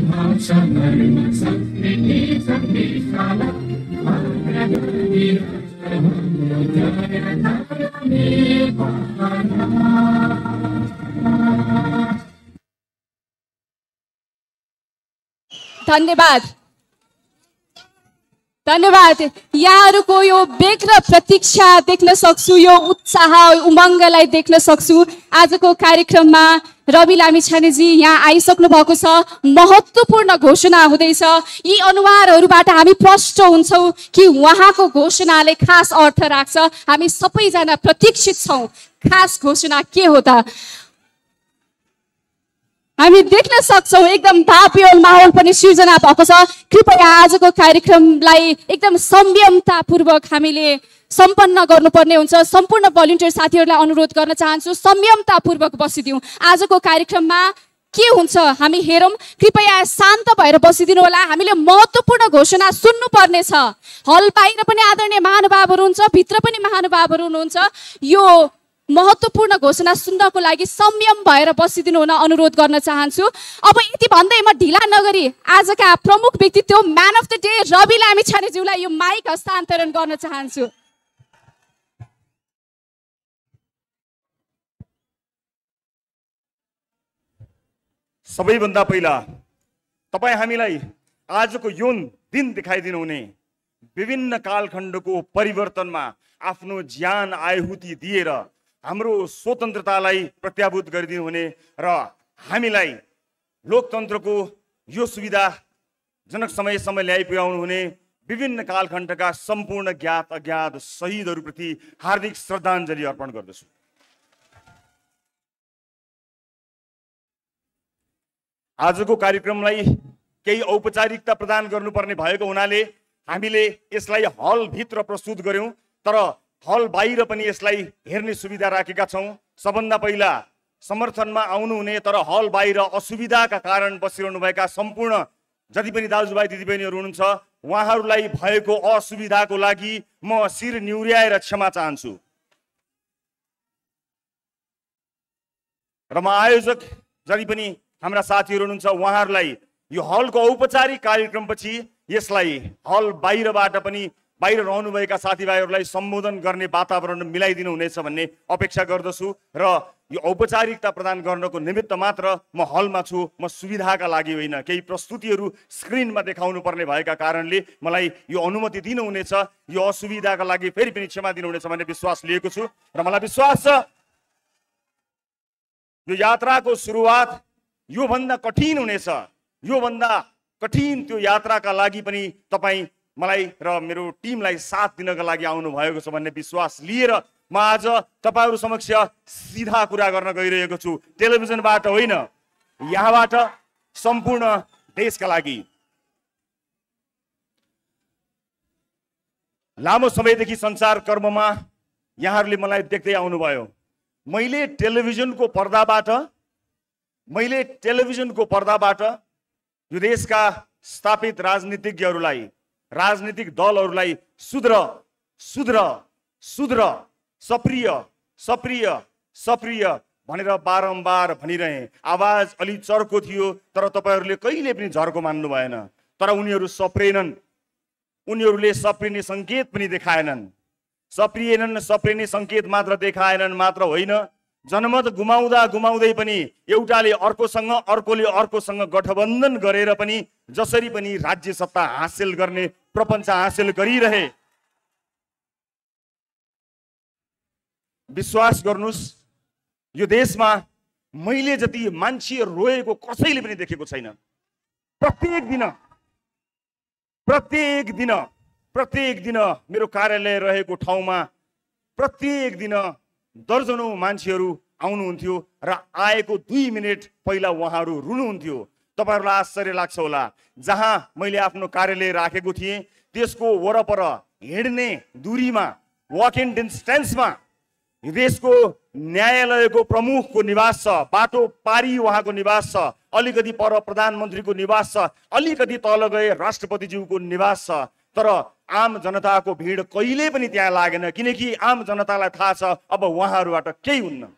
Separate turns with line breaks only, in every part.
भाषा धर्म संस्कृति संदेशाला
धन्यवाद धन्यवाद। यहाँहरूको यो वेग र प्रतीक्षा देख्न सक्छु, यो उत्साह उमङ्गलाई देख्न सक्छु। आजको कार्यक्रममा रवि लामिछानेजी यहाँ आइसक्नु भएको छ। महत्त्वपूर्ण घोषणा हुँदैछ। यी अनुहारहरूबाट हामी प्रष्ट हुन्छौँ कि उहाँको घोषणाले खास अर्थ राख्छ। हामी सबैजना प्रतीक्षित छौँ खास घोषणा के हो त। हामी देख्न सक्छौँ एकदम भावपूर्ण माहौल पनि सिर्जना भएको छ। कृपया आजको कार्यक्रमलाई एकदम संयमतापूर्वक हामीले सम्पन्न गर्नुपर्ने हुन्छ। सम्पूर्ण भलिन्टियर साथीहरूलाई अनुरोध गर्न चाहन्छु संयमतापूर्वक बसिदिउँ। आजको कार्यक्रममा के हुन्छ हामी हेरौँ। कृपया शान्त भएर बसिदिनु होला। हामीले महत्त्वपूर्ण घोषणा सुन्नुपर्ने छ। हल बाहिर पनि आदरणीय महानुभावहरू हुन्छ, भित्र पनि महानुभावहरू हुनुहुन्छ। यो महत्त्वपूर्ण घोषणा सुन्नको लागि संयम भएर बसिदिनु हुन अनुरोध गर्न चाहन्छु। अब यति भन्दै म ढिला नगरी आजका प्रमुख व्यक्तित्व man of the day Rabi लामिछानेज्यूलाई यो माइक हस्तान्तरण गर्न चाहन्छु।
सबैभन्दा पहिला तपाईँ हामीलाई आजको यो दिन देखाइदिनु हुने, विभिन्न कालखण्डको परिवर्तनमा आफ्नो ज्यान आहुति दिएर हाम्रो स्वतन्त्रतालाई प्रत्याभूत गरिदिनु हुने र हामीलाई लोकतन्त्रको यो सुविधाजनक समयसम्म ल्याइपुर्याउनु हुने विभिन्न कालखण्डका सम्पूर्ण ज्ञात अज्ञात शहीदहरूप्रति हार्दिक श्रद्धाञ्जली अर्पण गर्दछु। आजको कार्यक्रमलाई केही औपचारिकता प्रदान गर्नुपर्ने भएको हुनाले हामीले यसलाई हलभित्र प्रस्तुत गर्यौं, तर हल बाहिर पनि यसलाई हेर्ने सुविधा राखेका छौं। सबभन्दा पहिला समर्थनमा आउनुहुने तर हल बाहिर असुविधाका कारण बसिरहनुभएका सम्पूर्ण जति पनि दाजुभाइ दिदीबहिनीहरू हुनुहुन्छ उहाँहरूलाई भएको असुविधाको लागि म शिर निहुर्याएर क्षमा चाहन्छु र म आयोजक जति पनि हाम्रा साथीहरू हुनुहुन्छ उहाँहरूलाई यो हलको औपचारिक कार्यक्रमपछि यसलाई हल बाहिरबाट पनि बाहिर रहनुभएका साथीभाइहरूलाई सम्बोधन गर्ने वातावरण मिलाइदिनु हुनेछ भन्ने अपेक्षा गर्दछु र यो औपचारिकता प्रदान गर्नको निमित्त मात्र म हलमा छु। म सुविधाका लागि होइन, केही प्रस्तुतिहरू स्क्रिनमा देखाउनु पर्ने भएका कारणले मलाई यो अनुमति दिनुहुनेछ। यो असुविधाका लागि फेरि पनि क्षमा दिनुहुनेछ भन्ने विश्वास लिएको छु र मलाई विश्वास छ यो यात्राको सुरुवात योभन्दा कठिन हुनेछ। योभन्दा कठिन त्यो यात्राका लागि पनि तपाईँ मलाई र मेरो टिमलाई साथ दिनका लागि आउनु भएको छ भन्ने विश्वास लिएर म आज तपाईहरु समक्ष सिधा कुरा गर्न गइरहेको छु। टेलिभिजनबाट होइन, यहाँबाट सम्पूर्ण देशका लागि। लामो समयदेखि संचार कर्ममा यहाँहरूले मलाई देख्दै आउनुभयो। मैले टेलिभिजनको पर्दाबाट यो देशका स्थापित राजनीतिज्ञहरूलाई, राजनीतिक दलहरूलाई सुध्र सप्रिय भनेर बारम्बार भनिरहे। आवाज अलि चर्को थियो तर तपाईहरूले कहिले पनि झर्को मान्नु भएन। तर उनीहरू सप्रेनन्, उनीहरूले सप्रिने संकेत पनि देखाएनन्। सप्रिने संकेत मात्र देखाएनन् मात्र होइन, जनमत गुमाउँदै पनि एउटाले अर्कोसँग अर्कोले अर्कोसँग गठबन्धन गरेर पनि जसरी पनि राज्य सत्ता हासिल गर्ने प्रपञ्च हासिल गरिरहे। विश्वास गर्नुस्, यो देशमा मैले जति मान्छे रोएको कसैले पनि देखेको छैन। प्रत्येक दिन मेरो कार्यालय रहेको ठाउँमा प्रत्येक दिन दर्जनौं मान्छेहरू आउनुहुन्थ्यो र आएको 2 मिनेट पहिला उहाँहरू रुनुहुन्थ्यो। तपाईहरुलाई आश्चर्य लाग्छ होला, जहाँ मैले आफ्नो कार्यालय राखेको थिएँ त्यसको वरपर हिँड्ने दूरीमा, वक इन डिस्टेन्समा देशको न्यायालयको प्रमुखको निवास छ, बाटो पारी उहाँको निवास छ, अलिकति पर प्रधानमन्त्रीको निवास छ, अलिकति तल गए राष्ट्रपतिज्यूको निवास छ। तर आम जनताको भिड कहिले पनि त्यहाँ लागेन, किनकि आम जनतालाई थाहा छ अब उहाँहरूबाट केही हुन्न।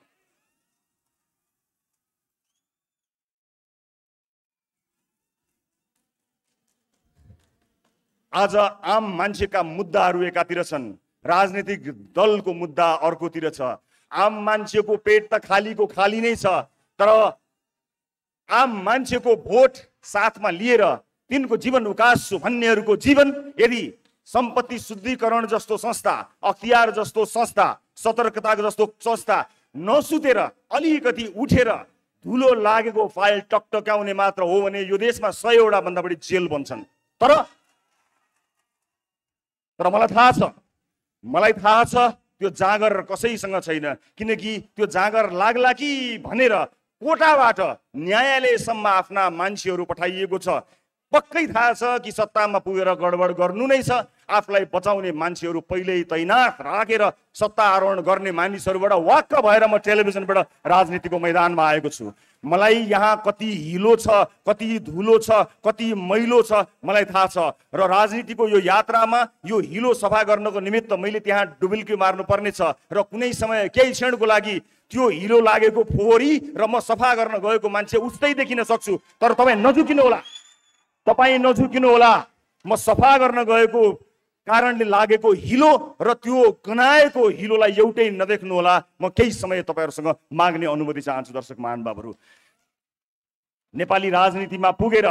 आज आम मान्छेका मुद्दाहरू एकातिर छन्, राजनीतिक दलको मुद्दा अर्कोतिर छ। आम मान्छेको पेट त खालीको खाली नै छ, तर आम मान्छेको भोट साथमा लिएर तिनको जीवन उकास्छु भन्नेहरूको जीवन यदि सम्पत्ति शुद्धिकरण जस्तो संस्था, अख्तियार जस्तो संस्था, सतर्कता जस्तो संस्था नसुतेर अलिकति उठेर धुलो लागेको फाइल टकटक्याउने मात्र हो भने यो देशमा 100 भन्दा बढी जेल बन्छन्। तर मलाई थाहा छ त्यो जाँगर कसैसँग छैन, किनकि त्यो जाँगर लाग्ला कि भनेर कोटाबाट न्यायालयसम्म आफ्ना मान्छेहरू पठाइएको छ। पक्कै थाहा छ कि सत्तामा पुगेर गडबड गर्नु नै छ। आफूलाई बचाउने मान्छेहरू पहिल्यै तैनात राखेर सत्ता आरोहण गर्ने मानिसहरूबाट वाक्क भएर म टेलिभिजनबाट राजनीतिको मैदानमा आएको छु। मलाई यहाँ कति हिलो छ, कति धुलो छ, कति मैलो छ मलाई थाहा छ, र राजनीतिको यो यात्रामा यो हिलो सफा गर्नको निमित्त मैले त्यहाँ डुबुल्की मार्नुपर्ने छ, र कुनै समय केही क्षणको लागि त्यो हिलो लागेको फोहोरी र म सफा गर्न गएको मान्छे उस्तै देखिन सक्छु। तर तपाईँ नझुकिनु होला। म सफा गर्न गएको कारणले लागेको हिलो र त्यो गनाएको हिलोलाई एउटै नदेख्नु होला। म केही समय तपाईहरुसँग माग्ने अनुमति चाहन्छु। दर्शक महानुभावहरू, नेपाली राजनीतिमा पुगेर,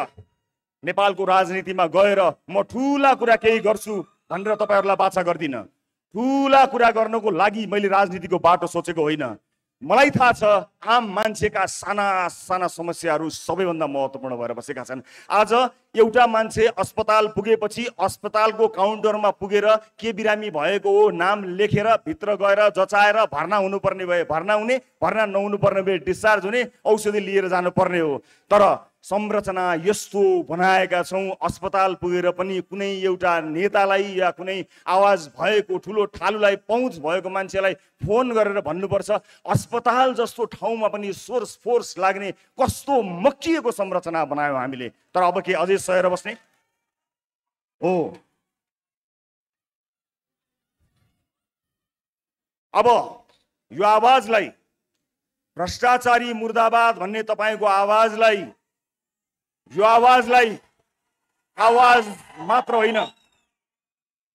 नेपालको राजनीतिमा गएर म ठूला कुरा केही गर्छु भनेर तपाईहरुलाई बाचा गर्दिन। ठूला कुरा गर्नको लागि मैले राजनीतिको बाटो सोचेको होइन। मलाई थाहा छ आम मान्छेका साना साना समस्याहरू सबैभन्दा महत्त्वपूर्ण भएर बसेका छन्। आज एउटा मान्छे अस्पताल पुगेपछि अस्पतालको काउन्टरमा पुगेर के बिरामी भएको हो नाम लेखेर भित्र गएर जचाएर भर्ना हुनुपर्ने भए भर्ना हुने, भर्ना नहुनु पर्ने भए डिस्चार्ज हुने, औषधि लिएर जानुपर्ने हो। तर संरचना यस्तो बनाएका छौँ, अस्पताल पुगेर पनि कुनै एउटा नेतालाई या कुनै आवाज भएको ठुलो ठालुलाई, पहुँच भएको मान्छेलाई फोन गरेर भन्नुपर्छ। अस्पताल जस्तो ठाउँमा पनि सोर्स फोर्स लाग्ने कस्तो मक्किएको संरचना बनायौँ हामीले। तर अब के अझै सहेर बस्ने हो? अब यो आवाजलाई, भ्रष्टाचारी मुर्दाबाद भन्ने तपाईको आवाजलाई, यो आवाजलाई आवाज मात्र होइन,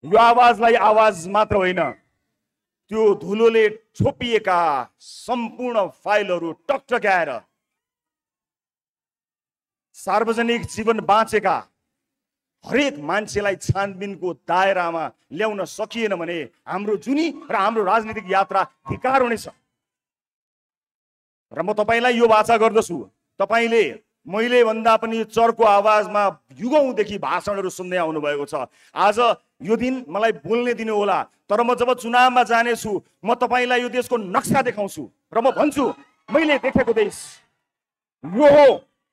यो आवाजलाई आवाज मात्र होइन, त्यो धुलोले छोपिएका सम्पूर्ण फाइलहरू टकटक्याएर सार्वजनिक जीवन बाँचेका हरेक मान्छेलाई छानबिनको दायरामा ल्याउन सकिएन भने हाम्रो जुनी र हाम्रो राजनीतिक यात्रा धिक्कार हुनेछ। र म तपाईलाई यो वाचा गर्दछु, तपाईले मैले भन्दा पनि चर्को आवाजमा युगौंदेखि भाषणहरू सुन्दै आउनु भएको छ। आज यो दिन मलाई बोल्ने दिनु होला, तर म जब चुनावमा जानेछु म तपाईलाई यो देशको नक्सा देखाउँछु र म भन्छु मैले देखेको देश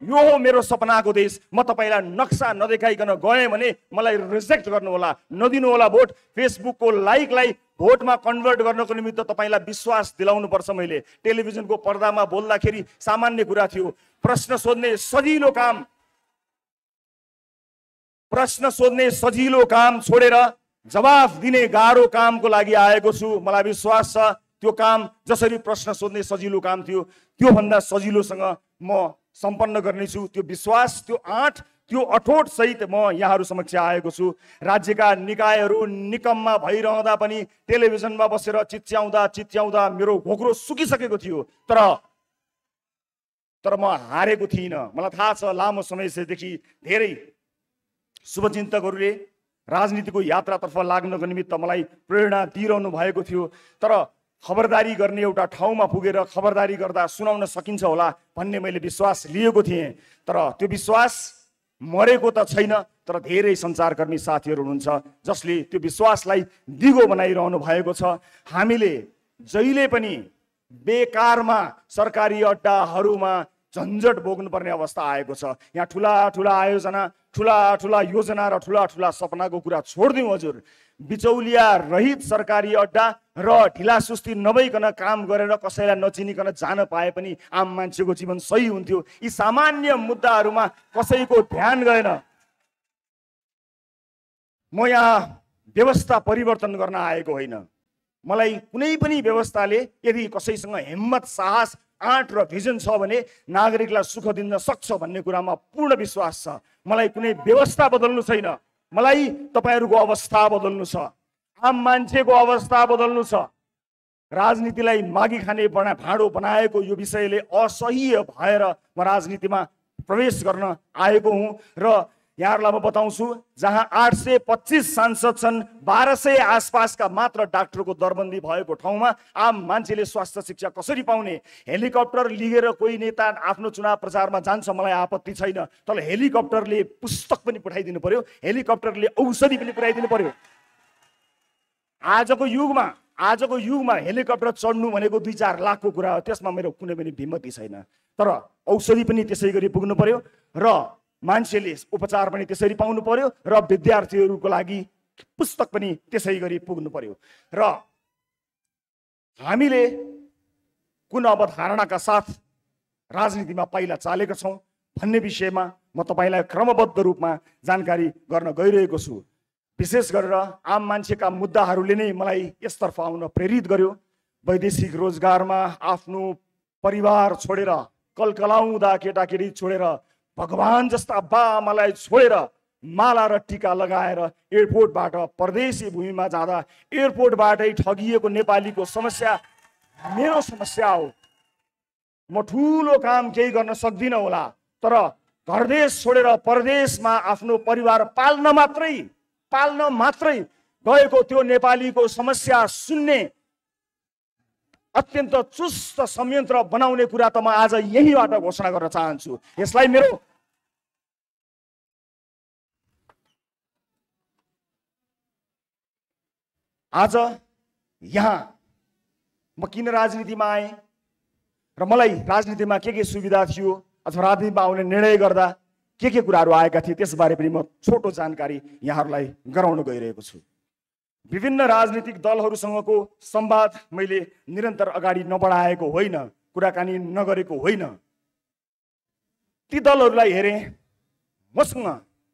यो हो मेरो सपनाको देश। म तपाईलाई नक्सा नदेखाइकन गएँ भने मलाई रिजेक्ट गर्नु होला, नदिनु होला भोट। फेसबुकको लाइकलाई भोटमा कन्भर्ट गर्नको निमित्त तपाईलाई विश्वास दिलाउनु पर्छ। मैले टेलिभिजनको पर्दामा बोल्दाखेरि सामान्य कुरा थियो, प्रश्न सोध्ने सजिलो काम छोडेर जवाफ दिने गाह्रो कामको लागि आएको छु। मलाई विश्वास छ त्यो काम जसरी प्रश्न सोध्ने सजिलो काम थियो त्यो भन्दा सजिलोसँग म सम्पन्न गर्नेछु। त्यो विश्वास, त्यो आँट, त्यो अठोट सहित म यहाँहरू समक्ष आएको छु। राज्यका निकायहरू निकम्मा भइरहँदा पनि टेलिभिजनमा बसेर चिच्याउँदा मेरो घोक्रो सुकिसकेको थियो, तर म हारेको थिइनँ। मलाई थाहा छ लामो समयदेखि धेरै शुभचिन्तकहरूले राजनीतिको यात्रातर्फ लाग्नको निमित्त मलाई प्रेरणा दिइरहनु भएको थियो। तर खबरदारी गर्ने एउटा ठाउँमा पुगेर खबरदारी गर्दा सुनाउन सकिन्छ होला भन्ने मैले विश्वास लिएको थिएँ। तर त्यो विश्वास मरेको त छैन, तर धेरै सञ्चारकर्मी साथीहरू हुनुहुन्छ जसले त्यो विश्वासलाई दिगो बनाइरहनु भएको छ। हामीले जहिले पनि बेकारमा सरकारी अड्डाहरूमा झन्झट भोग्नुपर्ने अवस्था आएको छ। यहाँ ठुला आयोजना, ठुला योजना र ठुला सपनाको कुरा छोडिदिउँ हजुर। बिचौलिया रहित सरकारी अड्डा र ढिला सुस्ती नभइकन काम गरेर कसैलाई नचिनिकन जान पाए पनि आम मान्छेको जीवन सही हुन्थ्यो। यी सामान्य मुद्दाहरूमा कसैको ध्यान गएन। म यहाँ व्यवस्था परिवर्तन गर्न आएको होइन। मलाई कुनै पनि व्यवस्थाले यदि कसैसँग हिम्मत, साहस, आँट र भिजन छ भने नागरिकलाई सुख दिन सक्छ भन्ने कुरामा पूर्ण विश्वास छ। मलाई कुनै व्यवस्था बदल्नु छैन, मलाई तपाईहरूको अवस्था बदल्नु छ, आम मान्छेको अवस्था बदल्नु छ। राजनीतिलाई मागी खाने भाँडो बनाएको यो विषयले असह्य भएर म राजनीतिमा प्रवेश गर्न आएको हुँ र यहाँहरूलाई म बताउँछु, जहाँ 825 सांसद छन्, 1200 आसपासका मात्र डाक्टरको दरबन्दी भएको ठाउँमा आम मान्छेले स्वास्थ्य शिक्षा कसरी पाउने? हेलिकप्टर लिएर कोही नेता आफ्नो चुनाव प्रचारमा जान्छ, मलाई आपत्ति छैन, तर हेलिकप्टरले पुस्तक पनि पठाइदिनु पर्यो, हेलिकप्टरले औषधि पनि पुर्याइदिनु पर्यो। आजको युगमा हेलिकप्टर चढ्नु भनेको 2-4 लाखको कुरा हो, त्यसमा मेरो कुनै पनि भिमति छैन। तर औषधि पनि त्यसै गरी पुग्नु पर्यो र मान्छेले उपचार पनि त्यसरी पाउनु पर्यो र विद्यार्थीहरूको लागि पुस्तक पनि त्यसै गरी पुग्नु पर्यो। र हामीले कुन अवधारणाका साथ राजनीतिमा पाइला चालेका छौँ भन्ने विषयमा म तपाईँलाई क्रमबद्ध रूपमा जानकारी गर्न गइरहेको छु। विशेष गरेर आम मान्छेका मुद्दाहरूले नै मलाई यसतर्फ आउन प्रेरित गर्यो। वैदेशिक रोजगारमा आफ्नो परिवार छोडेर, कलकलाउँदा केटाकेटी छोडेर, भगवान जस्ता बाआमालाई छोडेर माला र टीका लगाएर एयरपोर्टबाट परदेशी भूमिमा जाँदा एयरपोर्टबाटै ठगिएको नेपालीको समस्या मेरो समस्या हो। म ठुलो काम केही गर्न सक्दिनँ होला, तर घरदेश छोडेर परदेशमा आफ्नो परिवार पाल्न मात्रै गएको त्यो नेपालीको समस्या सुन्ने अत्यन्त चुस्त संयन्त्र बनाउने कुरा त म आज यहीबाट घोषणा गर्न चाहन्छु। यसलाई मेरो आज यहाँ म किन राजनीतिमा आएँ र मलाई राजनीतिमा के सुविधा थियो अथवा राजनीतिमा आउने निर्णय गर्दा के कुराहरू आएका थिए त्यसबारे पनि म छोटो जानकारी यहाँहरूलाई गराउन गइरहेको छु। विभिन्न राजनीतिक दलहरूसँगको संवाद मैले निरन्तर अगाडि नबढाएको होइन, कुराकानी नगरेको होइन। ती दलहरूलाई हेरेँ, मसँग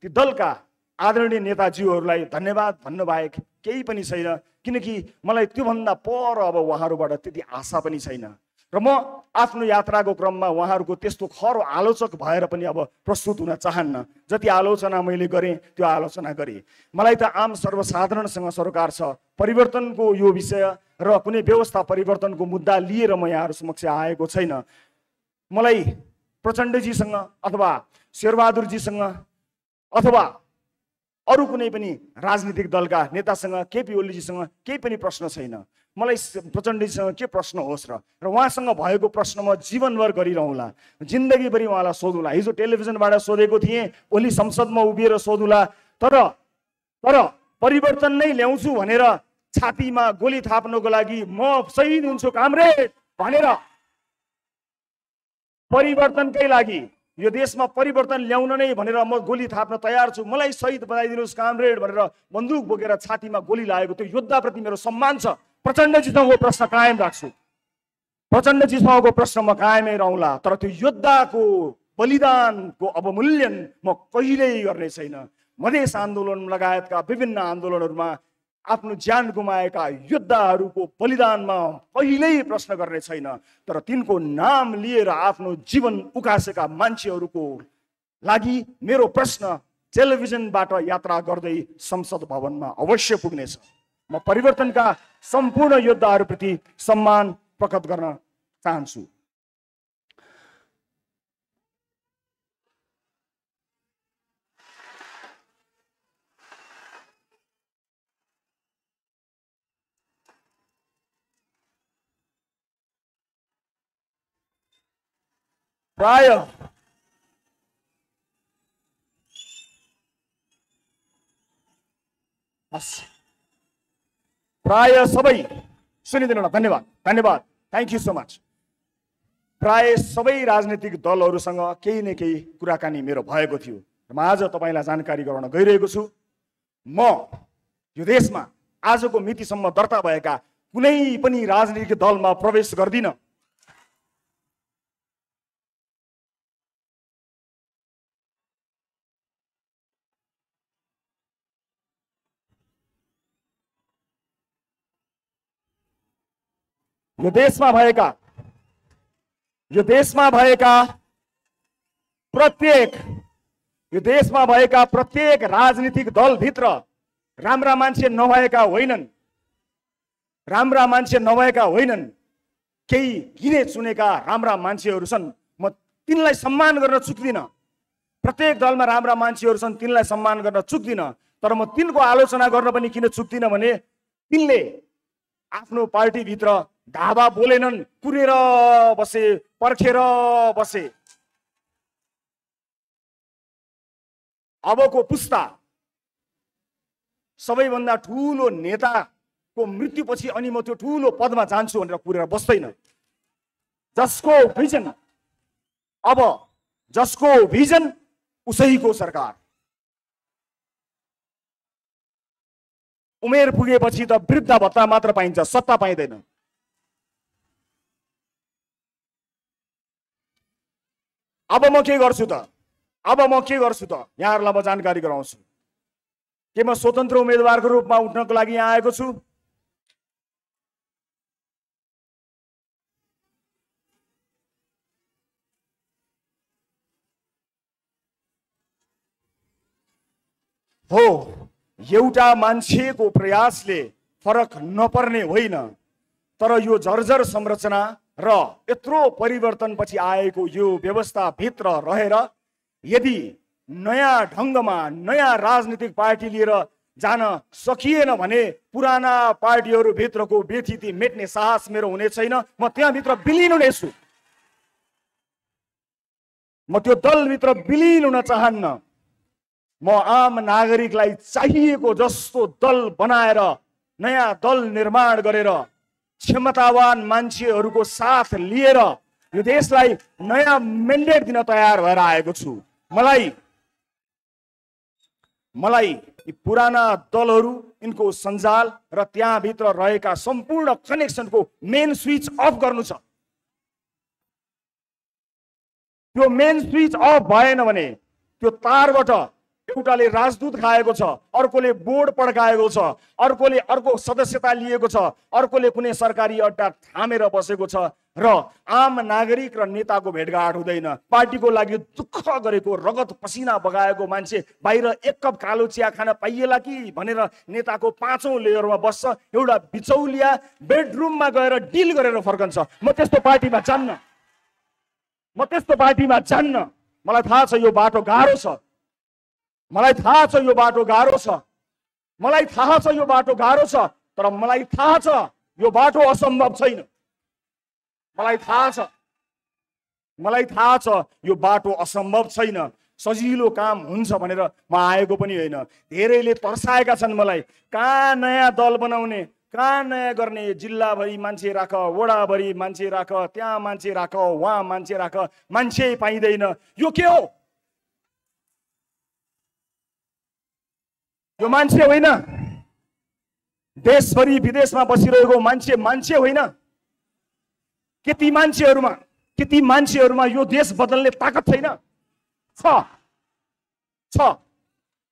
ती दलका आदरणीय नेताजीहरूलाई धन्यवाद भन्नु बाहेक केही पनि छैन, किनकि मलाई त्योभन्दा पर अब उहाँहरूबाट त्यति आशा पनि छैन र म आफ्नो यात्राको क्रममा उहाँहरूको त्यस्तो खरो आलोचक भएर पनि अब प्रस्तुत हुन चाहन्न। जति आलोचना मैले गरेँ त्यो आलोचना गरेँ। मलाई त आम सर्वसाधारणसँग सरोकार छ, परिवर्तनको यो विषय र कुनै व्यवस्था परिवर्तनको मुद्दा लिएर म यहाँहरू समक्ष आएको छैन। मलाई प्रचण्डजीसँग अथवा शेरबहादुरजीसँग अथवा अरू कुनै पनि राजनीतिक दलका नेतासँग, केपी ओलीजीसँग केही पनि प्रश्न छैन। मलाई प्रचण्डजीसँग के प्रश्न होस् र उहाँसँग भएको प्रश्न म जीवनभर गरिरहँला, जिन्दगीभरि उहाँलाई सोधुला। हिजो टेलिभिजनबाट सोधेको थिएँ, भोलि संसदमा उभिएर सोधुला। तर परिवर्तन नै ल्याउँछु भनेर छातीमा गोली थाप्नको लागि म शहीद हुन्छु कामरेड भनेर, परिवर्तनकै लागि यो देशमा परिवर्तन ल्याउन नै भनेर म गोली थाप्न तयार छु, मलाई शहीद बनाइदिनुहोस् कामरेड भनेर बन्दुक बोकेर छातीमा गोली लागेको त्यो योद्धाप्रति मेरो सम्मान छ। प्रचण्डजीसँगको प्रश्न कायम राख्छु, प्रचण्डजीसँगको प्रश्न म कायमै रहला, तर त्यो योद्धाको बलिदानको अवमूल्यन म कहिल्यै गर्ने छैन। मधेस आन्दोलन लगायतका विभिन्न आन्दोलनहरूमा आफ्नो ज्यान गुमाएका योद्धाहरूको बलिदानमा कहिल्यै प्रश्न गर्ने छैन, तर तिनको नाम लिएर आफ्नो जीवन उकासेका मान्छेहरूको लागि मेरो प्रश्न टेलिभिजनबाट यात्रा गर्दै संसद भवनमा अवश्य पुग्नेछ। म परिवर्तनका सम्पूर्ण योद्धाहरूप्रति सम्मान प्रकट गर्न चाहन्छु। प्राय सबै सुनिदिनु ल, धन्यवाद धन्यवाद, थ्याङ्क यू सो मच। प्राय सबै राजनीतिक दलहरूसँग केही न केही कुराकानी मेरो भएको थियो। म आज तपाईँलाई जानकारी गराउन गइरहेको छु। म यो देशमा आजको मितिसम्म दर्ता भएका कुनै पनि राजनीतिक दलमा प्रवेश गर्दिनँ। यो देशमा भएका प्रत्येक यो देशमा भएका प्रत्येक राजनीतिक दलभित्र राम्रा मान्छे नभएका होइनन्, राम्रा मान्छे नभएका होइनन्, केही गिने चुनेका राम्रा मान्छेहरू छन्। म तिनलाई सम्मान गर्न चुक्दिनँ। प्रत्येक दलमा राम्रा मान्छेहरू छन्, तिनलाई सम्मान गर्न चुक्दिनँ। तर म तिनको आलोचना गर्न पनि किन चुक्दिनँ भने तिनले आफ्नो पार्टीभित्र धावा बोलेनन्, कुरेर बसे, पर्खेर बसे। अबको पुस्ता सबैभन्दा ठुलो नेताको मृत्युपछि अनि म त्यो ठुलो पदमा जान्छु भनेर कुरेर बस्दैन। जसको भिजन उसैको सरकार। उमेर पुगेपछि त वृद्ध भत्ता मात्र पाइन्छ, सत्ता पाइँदैन। अब म के गर्छु त यहाँहरूलाई म जानकारी गराउँछु। के म स्वतन्त्र उम्मेदवारको रूपमा उठ्नको लागि यहाँ आएको छु? हो, एउटा मान्छेको प्रयासले फरक नपर्ने होइन, तर यो जर्जर संरचना र यत्रो परिवर्तनपछि आएको यो व्यवस्थाभित्र रहेर यदि नयाँ ढङ्गमा नयाँ राजनीतिक पार्टी लिएर जान सकिएन भने पुराना पार्टीहरू भित्रको व्यथिति मेट्ने साहस मेरो हुने छैन। म त्यहाँभित्र विलिन हुनेछु। म त्यो दलभित्र विलिन हुन चाहन्न। म आम नागरिकलाई चाहिएको जस्तो दल बनाएर नयाँ दल निर्माण गरेर क्षमतावान मान्छेहरूको साथ लिएर यो देशलाई नयाँ मेन्डेट दिन तयार भएर आएको छु। मलाई यी पुराना दलहरू, यिनको सञ्जाल र त्यहाँभित्र रहेका सम्पूर्ण कनेक्सनको मेन स्विच अफ गर्नु छ। त्यो मेन स्विच अफ भएन भने त्यो तारबाट एउटाले राजदूत खाएको छ, अर्कोले बोर्ड पड्काएको छ, अर्कोले अर्को सदस्यता लिएको छ, अर्कोले कुनै सरकारी अड्डा थामेर बसेको छ र आम नागरिक र नेताको भेटघाट हुँदैन। पार्टीको लागि दुःख गरेको, रगत पसिना बगाएको मान्छे बाहिर एक कप कालो चिया खान पाइएला कि भनेर नेताको 5औं लेयरमा बस्छ। एउटा बिचौलिया बेडरुममा गएर डिल गरेर फर्कन्छ। म त्यस्तो पार्टीमा जान्न। मलाई थाहा छ यो बाटो गाह्रो छ। मलाई थाहा छ यो बाटो गाह्रो छ। तर मलाई थाहा छ यो बाटो असम्भव छैन। मलाई थाहा छ यो बाटो असम्भव छैन। सजिलो काम हुन्छ भनेर म आएको पनि होइन। धेरैले तर्साएका छन् मलाई, कहाँ नयाँ दल बनाउने, कहाँ नयाँ गर्ने, जिल्लाभरि मान्छे राख, वडाभरि मान्छे राख, त्यहाँ मान्छे राख, वहाँ मान्छे राख, मान्छे पाइँदैन। यो के हो? यो मान्छे होइन। देशभरि विदेशमा बसिरहेको मान्छे होइन। के ती मान्छेहरूमा यो देश बदल्ने ताकत छैन? छ।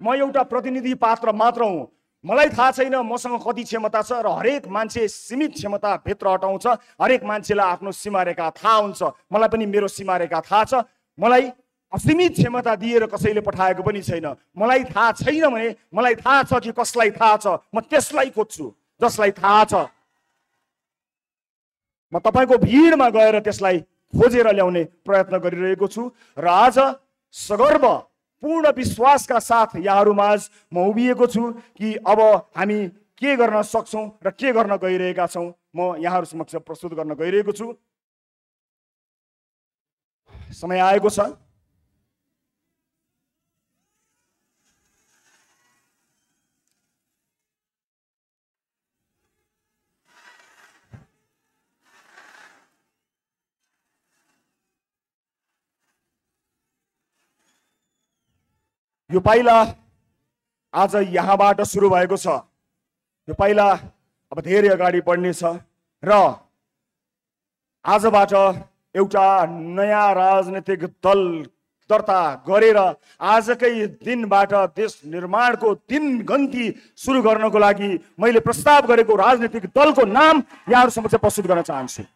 म एउटा प्रतिनिधि पात्र मात्र हुँ। मलाई थाहा छैन मसँग कति क्षमता छ र हरेक मान्छे सीमित क्षमता भित्र हटाउँछ। हरेक मान्छेलाई आफ्नो सीमारेखा थाहा हुन्छ। मलाई पनि मेरो सीमारेखा थाहा छ। मलाई असीमित क्षमता दिएर कसैले पठाएको पनि छैन। मलाई थाहा छैन भने मलाई थाहा छ कि कसलाई थाहा छ, म त्यसलाई खोज्छु जसलाई थाहा छ। म तपाईको भिडमा गएर त्यसलाई खोजेर ल्याउने प्रयत्न गरिरहेको छु र आज सगर्व पूर्ण विश्वासका साथ यहाँहरूमाझ म उभिएको छु कि अब हामी के गर्न सक्छौं र के गर्न गइरहेका छौं म यहाँहरू समक्ष प्रस्तुत गर्न गइरहेको छु। समय आएको छ। यो पाइला आज यहाँबाट सुरु भएको छ। यो पाइला अब धेरै अगाडि बढ्नेछ र आजबाट एउटा नयाँ राजनीतिक दल दर्ता गरेर आजकै दिनबाट देश निर्माणको दिन गन्ती सुरु गर्नको लागि मैले प्रस्ताव गरेको राजनीतिक दलको नाम यहाँहरू समक्ष प्रस्तुत गर्न चाहन्छु।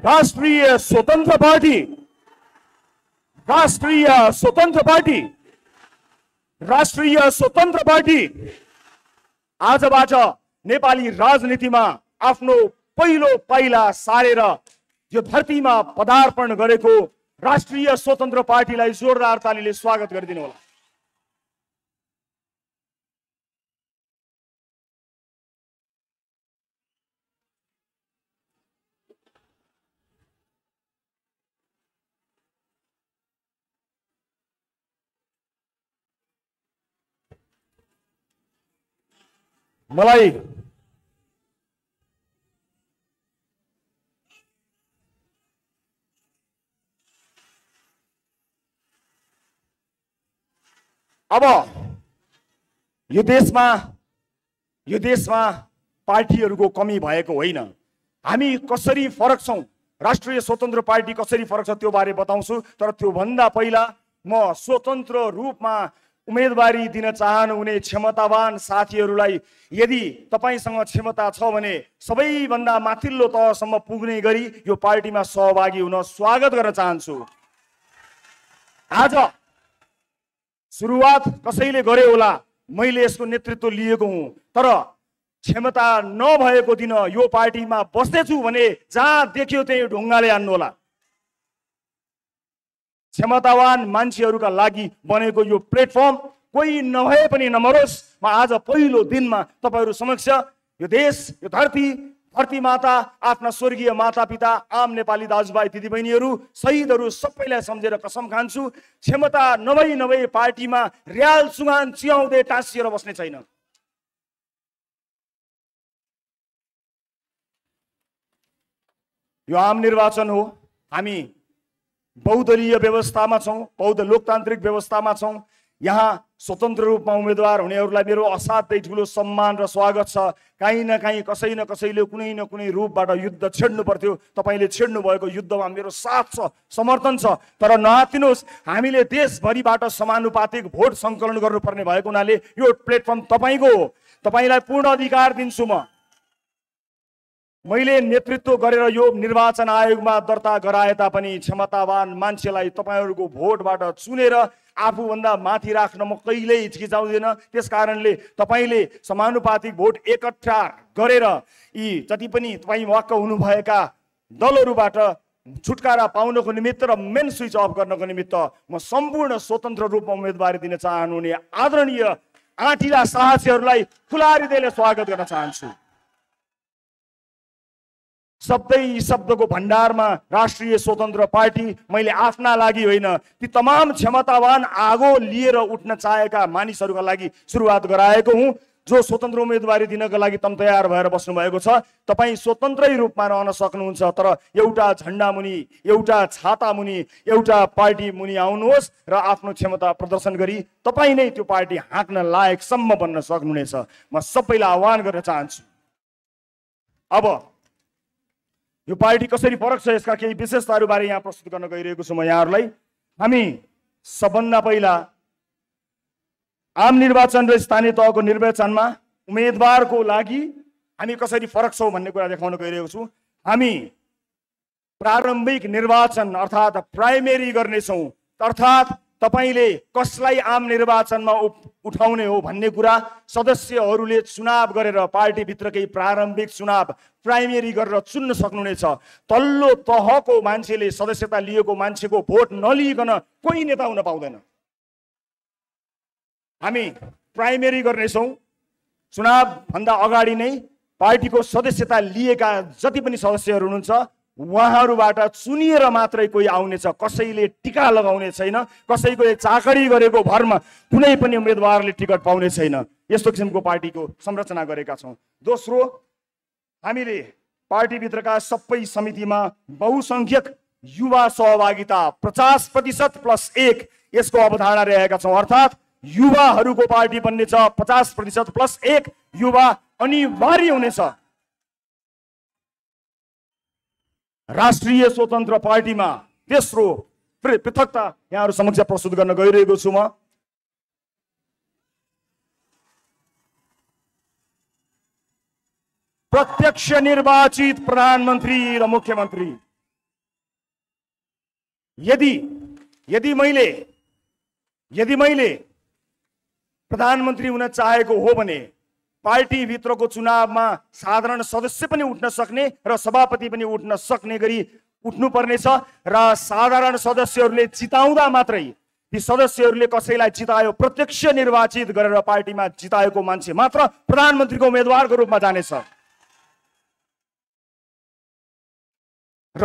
राष्ट्रिय स्वतन्त्र पार्टी, राष्ट्रिय स्वतन्त्र पार्टी, राष्ट्रिय स्वतन्त्र पार्टी आजबाट नेपाली राजनीतिमा आफ्नो पहिलो पाइला सारेर यो धरतीमा पदार्पण गरेको राष्ट्रिय स्वतन्त्र पार्टीलाई जोरदार तालीले स्वागत गरिदिनु होला। मलाई अब यो देशमा पार्टीहरूको कमी भएको होइन। हामी कसरी फरक छौं, राष्ट्रिय स्वतन्त्र पार्टी कसरी फरक छ त्यो बारे बताउँछु। तर त्यो भन्दा पहिला म स्वतन्त्र रूपमा उम्मेदवारी दिन चाहनुहुने क्षमतावान साथीहरूलाई यदि तपाईसँग क्षमता छ भने सबैभन्दा माथिल्लो तहसम्म पुग्ने गरी यो पार्टीमा सहभागी हुन स्वागत गर्न चाहन्छु। आज सुरुवात कसैले गरे होला, मैले यसको नेतृत्व लिएको हुँ, तर क्षमता नभएको दिन यो पार्टीमा बस्दैछु भने जहाँ देख्यो त्यही ढुङ्गाले हान्नु होला। क्षमतावान मान्छेहरूका लागि बनेको यो प्लेटफर्म कोही नभए पनि नमरोस्। म आज पहिलो दिनमा तपाईहरू समक्ष यो देश, यो धरती माता, आफ्ना स्वर्गीय मातापिता, आम नेपाली दाजुभाइ दिदीबहिनीहरू, शहीदहरू सबैलाई सम्झेर कसम खान्छु, क्षमता नभई पार्टीमा र्याल सुगान चियाउँदै टाँसिएर बस्ने छैन। यो आम निर्वाचन हो। हामी बहुदलीय व्यवस्थामा छौं, बहु लोकतान्त्रिक व्यवस्थामा छौं। यहाँ स्वतन्त्र रूपमा उम्मेदवार हुनेहरूलाई मेरो असाध्यै ठुलो सम्मान र स्वागत छ। कहीँ न कहीँ कसै न कसैले कुनै न कुनै रूपबाट युद्ध छेड्नु पर्थ्यो। तपाईले छेड्नु भएको युद्धमा मेरो साथ छ, समर्थन छ। तर नआत्तिनुहोस्, हामीले देशभरिबाट समानुपातिक भोट सङ्कलन गर्नुपर्ने भएको हुनाले यो प्लेटफर्म तपाईको हो। तपाईलाई पूर्ण अधिकार दिन्छु। मैले नेतृत्व गरेर यो निर्वाचन आयोगमा दर्ता गराए तापनि क्षमतावान मान्छेलाई तपाईहरूको भोटबाट चुनेर आफूभन्दा माथि राख्न म कहिल्यै हिचकिचाउँदिन। त्यसकारणले तपाईले समानुपातिक भोट एकट्ठा गरेर यी जति पनि तपाईँ वाक्क हुनुभएका दलहरूबाट छुटकारा पाउनको निमित्त र मेन स्विच अफ गर्नको निमित्त म सम्पूर्ण स्वतन्त्र रूपमा उम्मेदवारी दिन चाहनुहुने आदरणीय आँटिला साहसीहरूलाई खुला हृदयले स्वागत गर्न चाहन्छु। शब्दको भण्डारमा राष्ट्रिय स्वतन्त्र पार्टी मैले आफ्ना लागि होइन, ती तमाम क्षमतावान आगो लिएर उठ्न चाहेका मानिसहरूका लागि सुरुवात गराएको हुँ, जो स्वतन्त्र उम्मेदवारी दिनका लागि तम तयार भएर बस्नु भएको छ। तपाईँ स्वतन्त्रै रूपमा रहन सक्नुहुन्छ, तर एउटा झण्डा मुनि, एउटा छाता मुनि, एउटा पार्टी मुनि आउनुहोस् र आफ्नो क्षमता प्रदर्शन गरी तपाईँ नै त्यो पार्टी हाँक्न लायकसम्म बन्न सक्नुहुनेछ। म सबैलाई आह्वान गर्न चाहन्छु। अब यो पार्टी कसरी फरक छ यसका केही विशेषताहरू बारे यहाँ प्रस्तुत गर्न गइरहेको छु म यहाँहरूलाई। हामी सबभन्दा पहिला आम निर्वाचन र स्थानीय तहको निर्वाचनमा उम्मेदवारको लागि हामी कसरी फरक छौं भन्ने कुरा देखाउन गइरहेको छु। हामी प्रारम्भिक निर्वाचन अर्थात् प्राइमेरी गर्नेछौँ, अर्थात् तपाईले कसलाई आम निर्वाचनमा उठाउने हो भन्ने कुरा सदस्यहरूले चुनाव गरेर पार्टीभित्रकै प्रारम्भिक चुनाव प्राइमेरी गरेर चुन्न सक्नुहुनेछ। तल्लो तहको मान्छेले सदस्यता लिएको मान्छेको भोट नलिइकन कोही नेता हुन पाउँदैन। हामी प्राइमेरी गर्नेछौँ। चुनाव भन्दा अगाडि नै पार्टीको सदस्यता लिएका जति पनि सदस्यहरू हुनुहुन्छ उहाँहरूबाट चुनिएर मात्रै कोही आउनेछ। कसैले टिका लगाउने छैन, कसैको चाकरी गरेको भरमा कुनै पनि उम्मेदवारले टिकट पाउने छैन। यस्तो किसिमको पार्टीको संरचना गरेका छौँ। दोस्रो, हामीले पार्टीभित्रका सबै समितिमा बहुसंख्यक युवा सहभागिता 50% + 1 यसको अवधारणा रहेका छौँ। अर्थात् युवाहरूको पार्टी बन्ने छ, 50% + 1 युवा अनिवार्य हुनेछ। राष्ट्रिय स्वतन्त्र पार्टीमा तेस्रो पृथकता यहाँहरू समक्ष प्रस्तुत गर्न गइरहेको छु म। प्रत्यक्ष निर्वाचित प्रधानमन्त्री र मुख्यमन्त्री यदि मैले प्रधानमन्त्री हुन चाहेको हो भने पार्टी भित्रको चुनावमा साधारण सदस्य पनि उठ्न सक्ने र सभापति पनि उठ्न सक्ने गरी उठ्नुपर्नेछ र साधारण सदस्यहरूले जिताउँदा मात्रै ती सदस्यहरूले कसैलाई जितायो, प्रत्यक्ष निर्वाचित गरेर पार्टीमा जिताएको मान्छे मात्र प्रधानमन्त्रीको उम्मेदवारको रूपमा जानेछ। र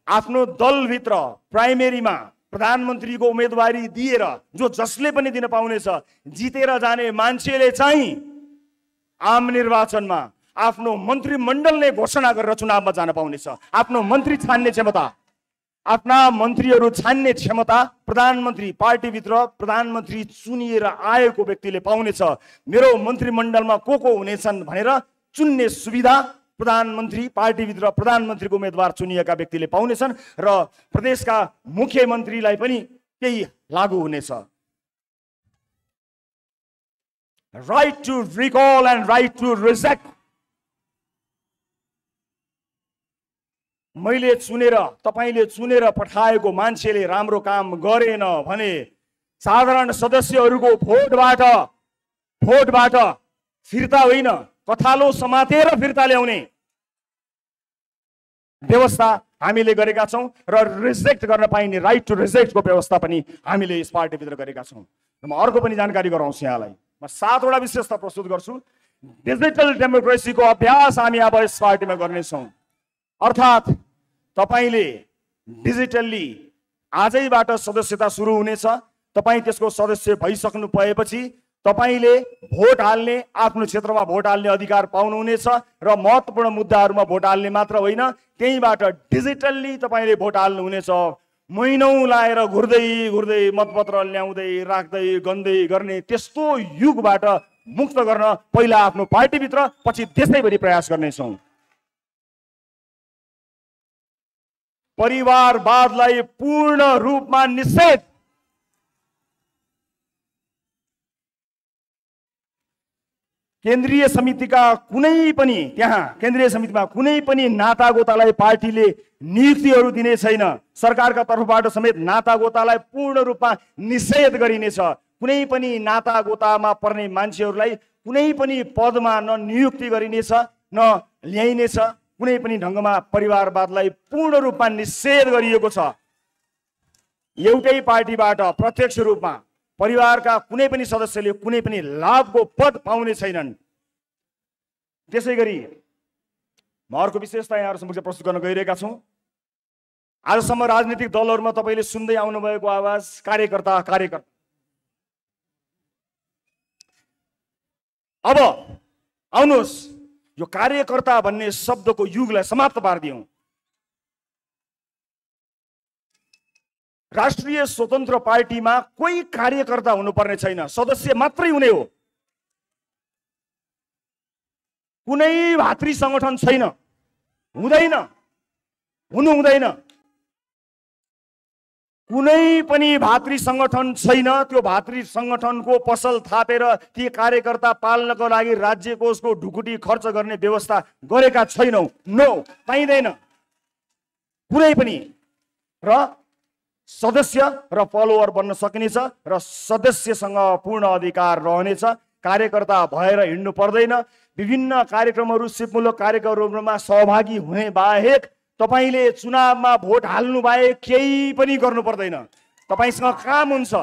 आफ्नो दलभित्र प्राइमेरीमा प्रधानमन्त्रीको उम्मेदवारी दिएर जसले पनि दिन पाउनेछ, जितेर जाने मान्छेले चाहिँ आम निर्वाचनमा आफ्नो मन्त्रीमण्डलले घोषणा गरेर चुनावमा जान पाउनेछ। आफ्नो मन्त्री छान्ने क्षमता, आफ्ना मन्त्रीहरू छान्ने क्षमता प्रधानमन्त्री, पार्टीभित्र प्रधानमन्त्री चुनिएर आएको व्यक्तिले पाउनेछ। मेरो मन्त्रीमण्डलमा को हुनेछन् भनेर चुन्ने सुविधा प्रधानमन्त्री, पार्टीभित्र प्रधानमन्त्रीको उम्मेदवार चुनिएका व्यक्तिले पाउनेछन् र प्रदेशका मुख्यमन्त्रीलाई पनि त्यही लागू हुनेछ। Right to recall and right to reject. मैले चुनेर, तपाईले चुनेर पठाएको मान्छेले राम्रो काम गरेन भने साधारण सदस्यहरूको भोटबाट फिर्ता होइन, कथालो समातेर फिर्ता ल्याउने व्यवस्था हामीले गरेका छौं र रिजेक्ट गर्न पाइने राइट टु रिजेक्टको व्यवस्था पनि हामीले यस पार्टीभित्र गरेका छौं। म अर्को पनि जानकारी गराउँछु यहाँलाई। म 7 वटा विशेषता प्रस्तुत गर्छु। डिजिटल डेमोक्रेसीको अभ्यास हामी अब यस पार्टीमा गर्नेछौँ। अर्थात् तपाईले डिजिटल्ली आजैबाट सदस्यता सुरु हुनेछ। तपाई त्यसको सदस्य भइसक्नु भएपछि तपाईले भोट हाल्ने, आफ्नो क्षेत्रमा भोट हाल्ने अधिकार पाउनुहुनेछ र महत्त्वपूर्ण मुद्दाहरूमा भोट हाल्ने मात्र होइन, त्यहीबाट डिजिटल्ली तपाईले भोट हाल्नुहुनेछ। महिनौं लाएर घुर्दै मतपत्र ल्याउँदै राख्दै गन्दै गर्ने त्यस्तो युगबाट मुक्त गर्न पहिला आफ्नो पार्टीभित्र, पछि देशैभरि प्रयास गर्नेछौँ। परिवारवादलाई पूर्ण रूपमा निषेध। केन्द्रीय समितिका कुनै पनि, त्यहाँ केन्द्रीय समितिमा कुनै पनि नातागोतालाई पार्टीले नियुक्तिहरू दिने छैन। सरकारका तर्फबाट समेत नातागोतालाई पूर्ण रूपमा निषेध गरिनेछ। कुनै पनि नातागोतामा पर्ने मान्छेहरूलाई कुनै पनि पदमा न नियुक्ति गरिनेछ न ल्याइनेछ। कुनै पनि ढङ्गमा परिवारवादलाई पूर्ण रूपमा निषेध गरिएको छ। एउटै पार्टीबाट प्रत्यक्ष रूपमा परिवारका कुनै पनि सदस्यले कुनै पनि लाभको पद पाउने छैनन्। त्यसैगरी म अर्को विशेषता यहाँहरु समक्ष प्रस्तुत गर्न गइरहेका छौं। आजसम्म राजनीतिक दलहरुमा तपाईले सुन्दै आउनु भएको आवाज कार्यकर्ता। अब आउनुहोस् यो कार्यकर्ता भन्ने शब्दको युगलाई समाप्त पार्दियौं। राष्ट्रिय स्वतन्त्र पार्टीमा कोही कार्यकर्ता हुनुपर्ने छैन, सदस्य मात्रै हुने हो। कुनै भातृ संगठन छैन, हुँदैन, हुनु हुँदैन। कुनै पनि भातृ संगठन छैन। त्यो भातृ संगठनको पसल थापेर ती कार्यकर्ता पाल्नको लागि राज्य कोषको ढुकुटी खर्च गर्ने व्यवस्था गरेका छैनौं। नो, पाइँदैन कुनै पनि। र सदस्य र फलोवर बन्न सकिनेछ र सदस्यसँग पूर्ण अधिकार रहनेछ। कार्यकर्ता भएर हिँड्नु पर्दैन। विभिन्न कार्यक्रमहरू, सिपमूलक कार्यक्रमहरूमा सहभागी हुने बाहेक तपाईले चुनावमा भोट हाल्नु बाहेक केही पनि गर्नु पर्दैन। तपाईसँग काम हुन्छ,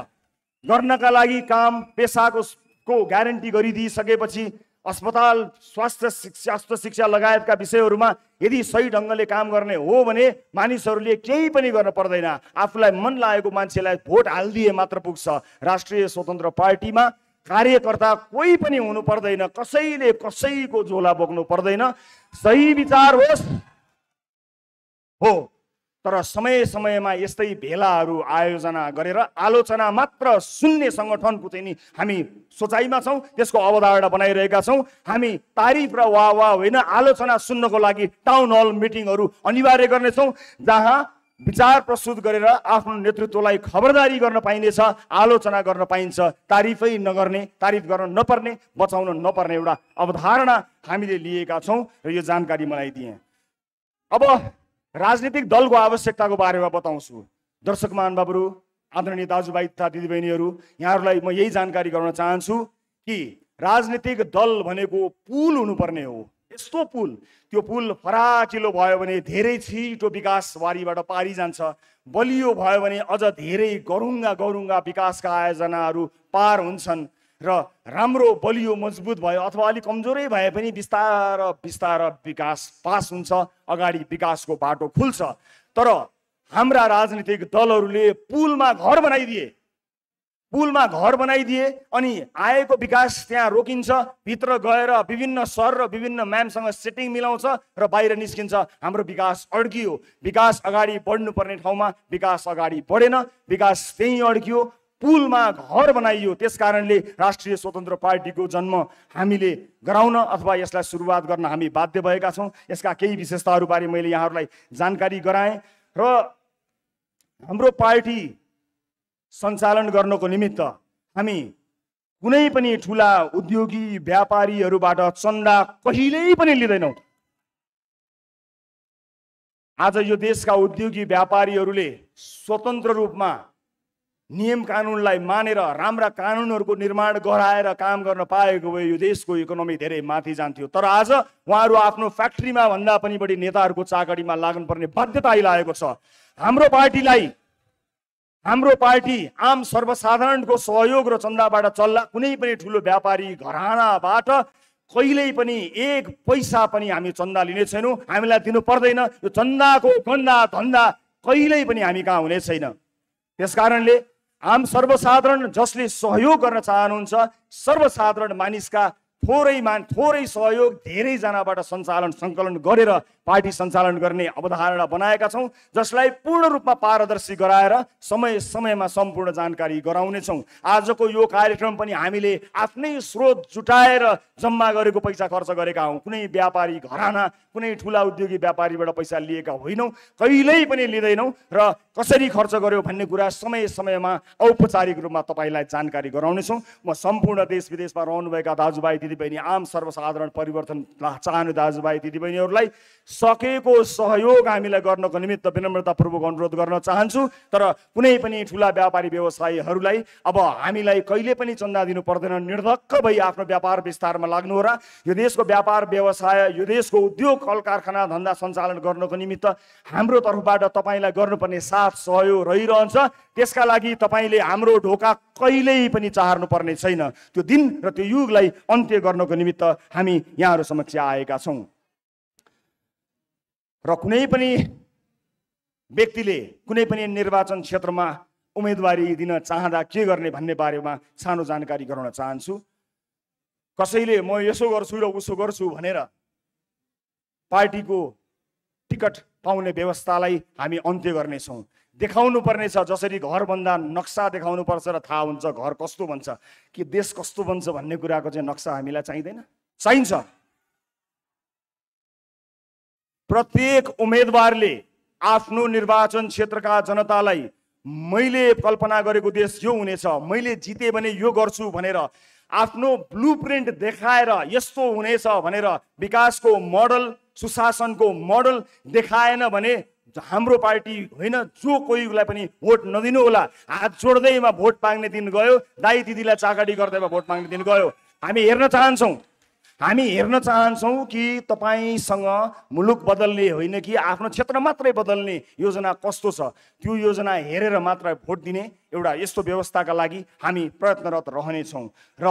गर्नका लागि काम, पेसाको ग्यारेन्टी गरिदिइसकेपछि अस्पताल, स्वास्थ्य शिक्षा लगायतका विषयहरूमा यदि सही ढङ्गले काम गर्ने हो भने मानिसहरूले केही पनि गर्न पर्दैन। आफूलाई मन लागेको मान्छेलाई भोट हाल्दिए मात्र पुग्छ। राष्ट्रिय स्वतन्त्र पार्टीमा कार्यकर्ता कोही पनि हुनु पर्दैन। कसैले कसैको झोला बोक्नु पर्दैन। सही विचार होस् हो, तर समय समयमा यस्तै भेलाहरू आयोजना गरेर आलोचना मात्र सुन्ने संगठनको चाहिँ नि हामी सोचाइमा छौं। त्यसको अवधारणा बनाइरहेका छौं। हामी तारिफ र वाह होइन, आलोचना सुन्नको लागि टाउन हल मिटिङहरू अनिवार्य गर्नेछौं, जहाँ विचार प्रस्तुत गरेर आफ्नो नेतृत्वलाई खबरदारी गर्न पाइनेछ, आलोचना गर्न पाइन्छ। तारिफै नगर्ने, तारिफ गर्न नपर्ने, बचाउन नपर्ने एउटा अवधारणा हामीले लिएका छौं र यो जानकारी मलाई दिए। अब राजनीतिक दलको आवश्यकताको बारेमा बताउँछु। दर्शक महानुभावहरू, आदरणीय दाजुभाइ तथा दिदीबहिनीहरू, यहाँहरूलाई म यही जानकारी गराउन चाहन्छु कि राजनीतिक दल भनेको पुल हुनुपर्ने हो। यस्तो पुल, त्यो पुल फराकिलो भयो भने धेरै छिटो विकासवारीबाट पारी जान्छ, बलियो भयो भने अझ धेरै गरुङ्गा विकासका आयोजनाहरू पार हुन्छन् र राम्रो बलियो मजबुत भयो अथवा अलिक कमजोरै भए पनि बिस्तार विकास पास हुन्छ, अगाडि विकासको बाटो खुल्छ। तर हाम्रा राजनीतिक दलहरूले पुलमा घर बनाइदिए अनि आएको विकास त्यहाँ रोकिन्छ, भित्र गएर विभिन्न सर र विभिन्न म्यामसँग सेटिङ मिलाउँछ र बाहिर निस्किन्छ। हाम्रो विकास अड्कियो, विकास अगाडि बढ्नुपर्ने ठाउँमा विकास अगाडि बढेन, विकास त्यहीँ अड्कियो, पुलमा घर बनाइयो। त्यसकारणले राष्ट्रिय स्वतन्त्र पार्टीको जन्म हामीले गराउन अथवा यसलाई सुरुवात गर्न हामी बाध्य भएका छौँ। यसका केही विशेषताहरूबारे मैले यहाँहरूलाई जानकारी गराएँ र हाम्रो पार्टी सञ्चालन गर्नको निमित्त हामी कुनै पनि ठुला उद्योगी व्यापारीहरूबाट चन्दा कहिल्यै पनि लिँदैनौँ। आज यो देशका उद्योगी व्यापारीहरूले स्वतन्त्र रूपमा नियम कानुनलाई मानेर राम्रा कानुनहरूको निर्माण गराएर काम गर्न पाएको भए यो देशको इकोनोमी धेरै माथि जान्थ्यो। तर आज उहाँहरू आफ्नो फ्याक्ट्रीमा भन्दा पनि बढी नेताहरूको चाकरीमा लाग्नुपर्ने बाध्यता आइरहेको छ। हाम्रो पार्टी आम सर्वसाधारणको सहयोग र चन्दाबाट चल्ला। कुनै पनि ठुलो व्यापारी घरानाबाट कहिल्यै पनि एक पैसा पनि हामी चन्दा लिने छैनौँ, हामीलाई दिनु पर्दैन। यो चन्दाको गन्दा धन्दा कहिल्यै पनि हामी कहाँ हुने छैन। त्यसकारणले आम सर्वसाधारण जसले सहयोग गर्न चाहनुहुन्छ, सर्वसाधारण मानिसका थोरै सहयोग धेरैजनाबाट सङ्कलन गरेर पार्टी सञ्चालन गर्ने अवधारणा बनाएका छौँ, जसलाई पूर्ण रूपमा पारदर्शी गराएर समय समयमा सम्पूर्ण जानकारी गराउनेछौँ। आजको यो कार्यक्रम पनि हामीले आफ्नै स्रोत जुटाएर जम्मा गरेको पैसा खर्च गरेका हौँ। कुनै व्यापारी घराना, कुनै ठुला उद्योगी व्यापारीबाट पैसा लिएका होइनौँ, कहिल्यै पनि लिँदैनौँ र कसरी खर्च गर्यो भन्ने कुरा समय समयमा औपचारिक रूपमा तपाईँलाई जानकारी गराउनेछौँ। म सम्पूर्ण देश विदेशमा रहनुभएका दाजुभाइ दिदीबहिनी, आम सर्वसाधारण परिवर्तन चाहने दाजुभाइ दिदीबहिनीहरूलाई सकेको सहयोग हामीलाई गर्नको निमित्त विनम्रतापूर्वक अनुरोध गर्न चाहन्छु। तर कुनै पनि ठुला व्यापारी व्यवसायीहरूलाई अब हामीलाई कहिले पनि चन्दा दिनु पर्दैन, निर्धक्क भई आफ्नो व्यापार विस्तारमा लाग्नु हो र यो देशको व्यापार व्यवसाय, यो देशको उद्योग कल कारखाना धन्दा सञ्चालन गर्नको निमित्त हाम्रो तर्फबाट तपाईँलाई गर्नुपर्ने साथ सहयोग रहिरहन्छ। त्यसका लागि तपाईँले हाम्रो ढोका कहिल्यै पनि चाहर्नु पर्ने छैन। त्यो दिन र त्यो युगलाई अन्त्य गर्नको निमित्त हामी यहाँहरू समक्ष आएका छौँ। र कुनै पनि व्यक्तिले कुनै पनि निर्वाचन क्षेत्रमा उम्मेदवारी दिन चाहँदा के गर्ने भन्ने बारेमा सानो जानकारी गराउन चाहन्छु। कसैले म यसो गर्छु र उसो गर्छु भनेर पार्टीको टिकट पाउने व्यवस्थालाई हामी अन्त्य गर्नेछौँ। देखाउनु पर्नेछ, जसरी घर भन्दा नक्सा देखाउनु पर्छ र थाहा हुन्छ घर कस्तो बन्छ, कि देश कस्तो बन्छ भन्ने कुराको चाहिँ नक्सा हामीलाई चाहिँदैन, चाहिन्छ। प्रत्येक उम्मेदवारले आफ्नो निर्वाचन क्षेत्रका जनतालाई मैले कल्पना गरेको देश यो हुनेछ, मैले जिते भने यो गर्छु भनेर आफ्नो ब्लुप्रिन्ट देखाएर यस्तो हुनेछ भनेर विकासको मोडल, सुशासनको मोडल देखाएन भने हाम्रो पार्टी होइन, जो कोहीलाई पनि भोट नदिनु होला। हात जोड्दैमा भोट माग्ने दिन गयो, दाइ दिदीलाई चाकडी गर्दैमा भोट माग्ने दिन गयो। हामी हेर्न चाहन्छौँ कि तपाईँसँग मुलुक बदल्ने होइन कि आफ्नो क्षेत्र मात्रै बदल्ने योजना कस्तो छ, त्यो योजना हेरेर मात्र भोट दिने एउटा यस्तो व्यवस्थाका लागि हामी प्रयत्नरत रहनेछौँ। र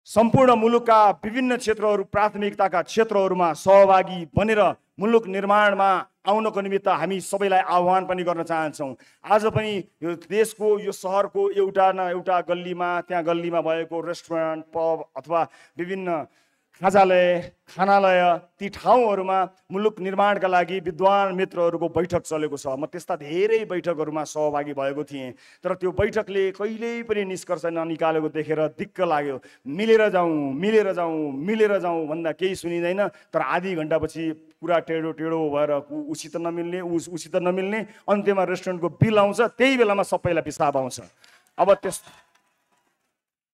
सम्पूर्ण मुलुकका विभिन्न क्षेत्रहरू, प्राथमिकताका क्षेत्रहरूमा सहभागी बनेर मुलुक निर्माणमा आउनको निमित्त हामी सबैलाई आह्वान पनि गर्न चाहन्छौँ। आज पनि यो देशको, यो सहरको एउटा न एउटा गल्लीमा, त्यहाँ गल्लीमा भएको रेस्टुरेन्ट, पब अथवा विभिन्न खानालय, ती ठाउँहरूमा मुलुक निर्माणका लागि विद्वान मित्रहरूको बैठक चलेको छ। म त्यस्ता धेरै बैठकहरूमा सहभागी भएको थिएँ, तर त्यो बैठकले कहिल्यै पनि निष्कर्ष ननिकालेको देखेर दिक्क लाग्यो। मिलेर जाउँ भन्दा केही सुनिँदैन, तर आधी घन्टापछि पुरा टेढो भएर उसित नमिल्ने अन्त्यमा रेस्टुरेन्टको बिल आउँछ, त्यही बेलामा सबैलाई पिसाब आउँछ। अब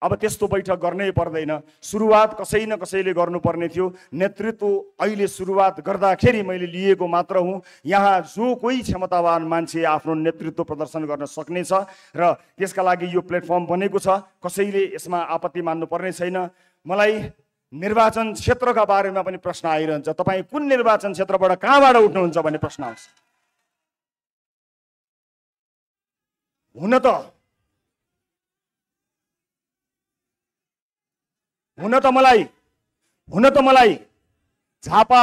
अब त्यस्तो बैठक गर्नै पर्दैन। सुरुवात कसै न कसैले गर्नुपर्ने थियो। नेतृत्व अहिले सुरुवात गर्दाखेरि मैले लिएको मात्र हुँ। यहाँ जो कोही क्षमतावान मान्छे आफ्नो नेतृत्व प्रदर्शन गर्न सक्नेछ र त्यसका लागि यो प्लेटफर्म बनेको छ। कसैले यसमा आपत्ति मान्नुपर्ने छैन। मलाई निर्वाचन क्षेत्रका बारेमा पनि प्रश्न आइरहन्छ, तपाईँ कुन निर्वाचन क्षेत्रबाट कहाँबाट उठ्नुहुन्छ भन्ने प्रश्न आउँछ। हुन त मलाई झापा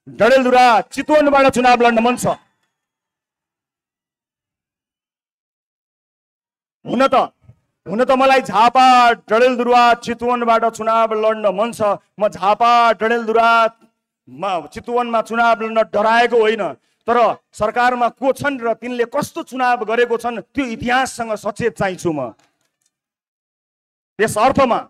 डडेलधुरा चितवनबाट चुनाव लड्न मन छ। हुन त मलाई झापा डडेलधुरा चितवनबाट चुनाव लड्न मन छ। म झापा डडेलधुरा चितवनमा चुनाव लड्न डराएको होइन, तर सरकारमा को छन् र तिनले कस्तो चुनाव गरेको छन् त्यो इतिहाससँग सचेत चाहिन्छु म। त्यस अर्थमा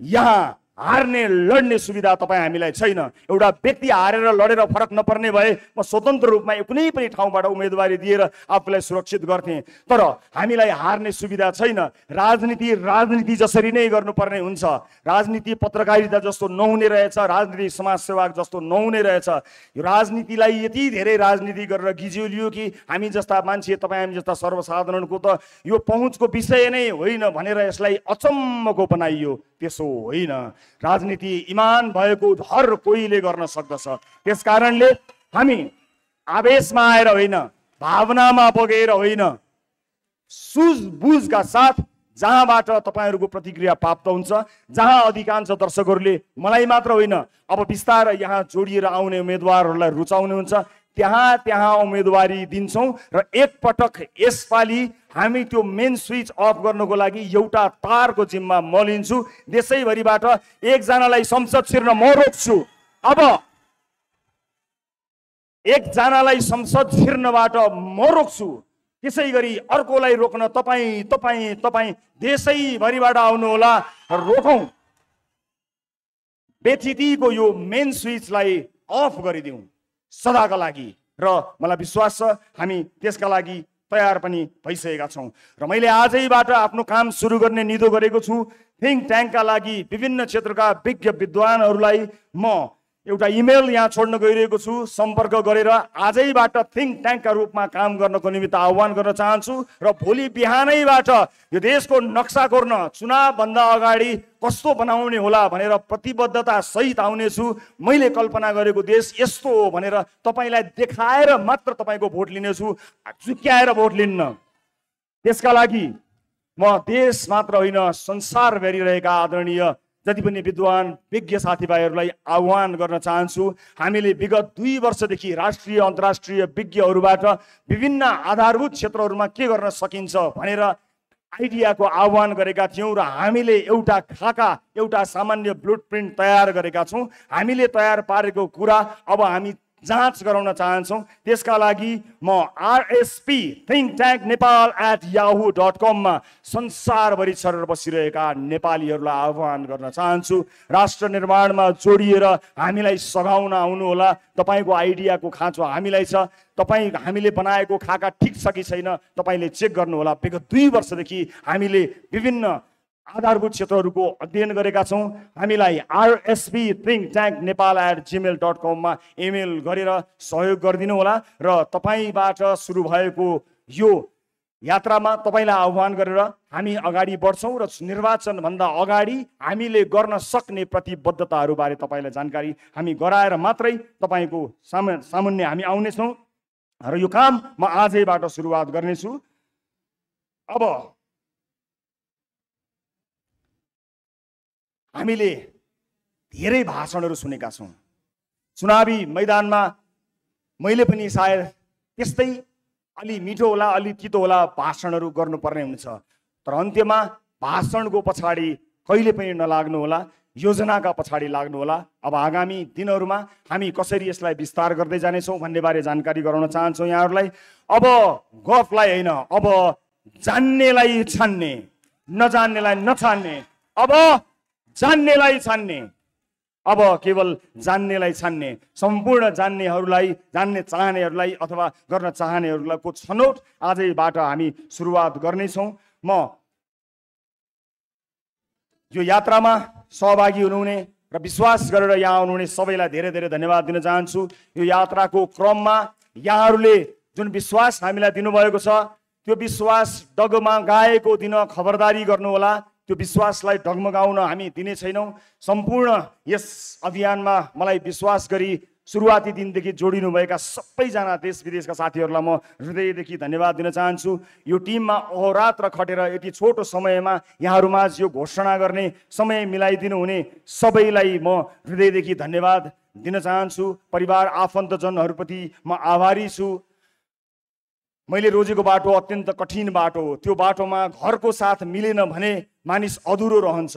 यहाँ हार्ने लड्ने सुविधा तपाईँ हामीलाई छैन। एउटा व्यक्ति हारेर लडेर फरक नपर्ने भए म स्वतन्त्र रूपमा कुनै पनि ठाउँबाट उम्मेदवारी दिएर आफूलाई सुरक्षित गर्थेँ, तर हामीलाई हार्ने सुविधा छैन। राजनीति जसरी नै गर्नुपर्ने हुन्छ। राजनीति पत्रकारिता जस्तो नहुने रहेछ, राजनीति समाजसेवा जस्तो नहुने रहेछ। यो राजनीतिलाई यति धेरै राजनीति गरेर गिज्योलियो कि हामी जस्ता मान्छे, तपाईँ हामी जस्ता सर्वसाधारणको त यो पहुँचको विषय नै होइन भनेर यसलाई अचम्मको बनाइयो। त्यसो होइन। राजनीति इमान भएको हर कोहीले गर्न सक्दछ। त्यसकारणले हामी आवेशमा आएर होइन, भावनामा बगेर होइन, सुझबुझका साथ जहाँबाट तपाईँहरूको प्रतिक्रिया प्राप्त हुन्छ, जहाँ अधिकांश दर्शकहरूले मलाई मात्र होइन अब बिस्तारै यहाँ जोडिएर आउने उम्मेदवारहरूलाई रुचाउने हुन्छ, त्यहाँ उम्मेदवारी दिन्छौँ। र एकपटक यसपालि हामी त्यो मेन स्विच अफ गर्नको लागि एउटा तारको जिम्मा म लिन्छु। देशैभरिबाट एकजनालाई संसद छिर्न म रोक्छु। अब एकजनालाई संसद छिर्नबाट म रोक्छु, त्यसै गरी अर्कोलाई रोक्न तपाईँ देशैभरिबाट आउनुहोला, रोकौँ। बेथितिको यो मेन स्विचलाई अफ गरिदिउँ सदाका लागि। र मलाई विश्वास छ हामी त्यसका लागि तयार पनि भइसकेका छौँ। र मैले आजैबाट आफ्नो काम सुरु गर्ने निधो गरेको छु। थिङ्क ट्याङ्कका लागि विभिन्न क्षेत्रका विज्ञ विद्वानहरूलाई म एउटा इमेल यहाँ छोड्न गइरहेको छु। सम्पर्क गरेर आजैबाट थिङ्क ट्याङ्कका रूपमा काम गर्नको निमित्त आह्वान गर्न चाहन्छु। र भोलि बिहानैबाट यो देशको नक्सा कोर्न चुनावभन्दा अगाडि कस्तो बनाउने होला भनेर प्रतिबद्धता सहित आउनेछु। मैले कल्पना गरेको देश यस्तो हो भनेर तपाईँलाई देखाएर मात्र तपाईँको भोट लिनेछु, चुक्याएर भोट लिन्न। त्यसका लागि म देश मात्र होइन संसारभरि रहेका आदरणीय जति पनि विद्वान विज्ञ साथीभाइहरूलाई आह्वान गर्न चाहन्छु। हामीले विगत 2 वर्षदेखि राष्ट्रिय अन्तर्राष्ट्रिय विज्ञहरूबाट विभिन्न आधारभूत क्षेत्रहरूमा के गर्न सकिन्छ भनेर आइडियाको आह्वान गरेका थियौँ र हामीले एउटा खाका, एउटा सामान्य ब्लुप्रिन्ट तयार गरेका छौँ। हामीले तयार पारेको कुरा अब हामी जाँच गराउन चाहन्छौँ। त्यसका लागि म RSP thinktanknepal@yahoo.com मा संसारभरि छरेर बसिरहेका नेपालीहरूलाई आह्वान गर्न चाहन्छु। राष्ट्र निर्माणमा जोडिएर हामीलाई सघाउन आउनुहोला। तपाईँको आइडियाको खाँचो हामीलाई छ। हामीले बनाएको खाका ठिक छ कि छैन तपाईँले चेक गर्नुहोला। विगत 2 वर्षदेखि हामीले विभिन्न आधारभूत क्षेत्रहरूको अध्ययन गरेका छौँ। हामीलाई RSP thinktanknepal@gmail.com मा इमेल गरेर सहयोग गरिदिनु होला। र तपाईँबाट सुरु भएको यो यात्रामा तपाईँलाई आह्वान गरेर हामी अगाडि बढ्छौँ र निर्वाचनभन्दा अगाडि हामीले गर्न सक्ने प्रतिबद्धताहरूबारे तपाईँलाई जानकारी हामी गराएर मात्रै तपाईँको सामुन्ने हामी आउनेछौँ। र यो काम म आजैबाट सुरुवात गर्नेछु। अब हामीले धेरै भाषणहरू सुनेका छौँ। चुनावी मैदानमा मैले पनि सायद त्यस्तै अलि मिठो होला अलि तितो होला भाषणहरू गर्नुपर्ने हुन्छ, तर अन्त्यमा भाषणको पछाडि कहिले पनि नलाग्नु होला, योजनाका पछाडि लाग्नु होला। अब आगामी दिनहरूमा हामी कसरी यसलाई विस्तार गर्दै जानेछौँ भन्ने बारे जानकारी गराउन चाहन्छौँ यहाँहरूलाई। अब गफलाई होइन, अब जान्नेलाई छान्ने, नजान्नेलाई नछान्ने, अब जान्नेलाई छान्ने, अब केवल जान्नेलाई छान्ने, सम्पूर्ण जान्नेहरूलाई, जान्ने चाहनेहरूलाई अथवा गर्न चाहनेहरूलाई को छनौट आजैबाट हामी सुरुवात गर्नेछौँ। म यो यात्रामा सहभागी हुनुहुने र विश्वास गरेर यहाँ आउनुहुने सबैलाई धेरै धेरै धन्यवाद दिन चाहन्छु। यो यात्राको क्रममा यहाँहरूले जुन विश्वास हामीलाई दिनुभएको छ त्यो विश्वास डगमगाएको दिन खबरदारी गर्नुहोला। त्यो विश्वासलाई डगमगाउन हामी दिने छैनौँ। सम्पूर्ण यस अभियानमा मलाई विश्वास गरी सुरुवाती दिनदेखि जोडिनुभएका सबैजना देश विदेशका साथीहरूलाई म हृदयदेखि धन्यवाद दिन चाहन्छु। यो टिममा अहोरात्र खटेर यति छोटो समयमा यहाँहरूमाझ यो घोषणा गर्ने समय मिलाइदिनु हुने सबैलाई म हृदयदेखि धन्यवाद दिन चाहन्छु। परिवार आफन्तजनहरूप्रति म आभारी छु। मैले रोजेको बाटो अत्यन्त कठिन बाटो हो। त्यो बाटोमा घरको साथ मिलेन भने मानिस अधुरो रहन्छ।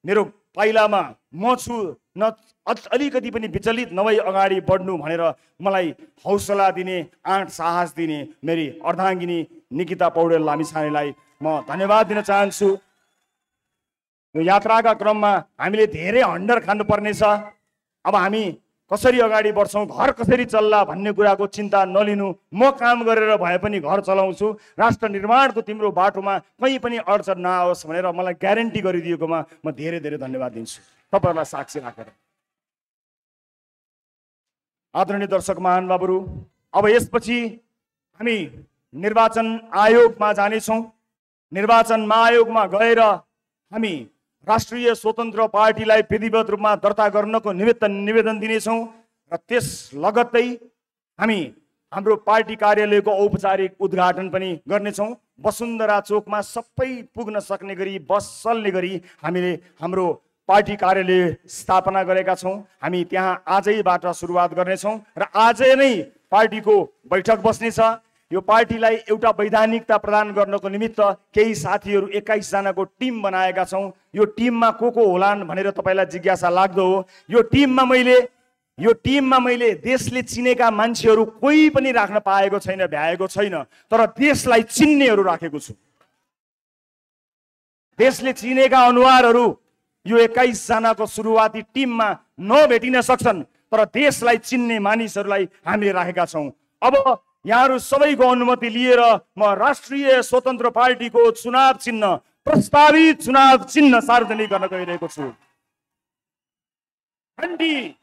मेरो पाइलामा म छु, न अलिकति पनि विचलित नभई अगाडि बढ्नु भनेर मलाई हौसला दिने, आँट साहस दिने मेरी अर्धाङ्गिनी निकिता पौडेल लामिछानेलाई म धन्यवाद दिन चाहन्छु। यो यात्राका क्रममा हामीले धेरै हन्डर खानुपर्नेछ। अब हामी कसरी अगाडि बढ्छौँ, घर कसरी चल्ला भन्ने कुराको चिन्ता नलिनु। म काम गरेर भए पनि घर चलाउँछु। राष्ट्र निर्माणको तिम्रो बाटोमा कहीँ पनि अडचन नआओस् भनेर मलाई ग्यारेन्टी गरिदिएकोमा म धेरै धेरै धन्यवाद दिन्छु तपाईँहरूलाई साक्षी राखेर। आदरणीय दर्शक महानुभावहरू, अब यसपछि हामी निर्वाचन आयोगमा जानेछौँ। निर्वाचन आयोगमा गएर हामी राष्ट्रिय स्वतन्त्र पार्टीलाई विधिवत रूपमा दर्ता गर्नको निमित्त निवेदन दिनेछौँ र त्यस लगत्तै हामी हाम्रो पार्टी कार्यालयको औपचारिक उद्घाटन पनि गर्नेछौँ। वसुन्धरा चोकमा सबै पुग्न सक्ने गरी बस चल्ने गरी हामीले हाम्रो पार्टी कार्यालय स्थापना गरेका छौँ। हामी त्यहाँ आजैबाट सुरुवात गर्नेछौँ र आजै नै पार्टीको बैठक बस्नेछ। यो पार्टीलाई एउटा वैधानिकता प्रदान गर्नको निमित्त केही साथीहरू 21 जनाको टिम बनाएका छौँ। यो टिममा को होलान् भनेर तपाईँलाई जिज्ञासा लाग्दो हो। यो टिममा मैले देशले चिनेका मान्छेहरू कोही पनि राख्न पाएको छैन, भ्याएको छैन, तर देशलाई चिन्नेहरू राखेको छु। देशले चिनेका अनुहारहरू यो 21 जनाको सुरुवाती टिममा नभेटिन सक्छन्, तर देशलाई चिन्ने मानिसहरूलाई हामीले राखेका छौँ। अब यहाँहरू सबैको अनुमति लिएर म राष्ट्रिय स्वतन्त्र पार्टीको चुनाव चिन्ह, प्रस्तावित चुनाव चिन्ह सार्वजनिक गर्न गइरहेको छु। घण्टी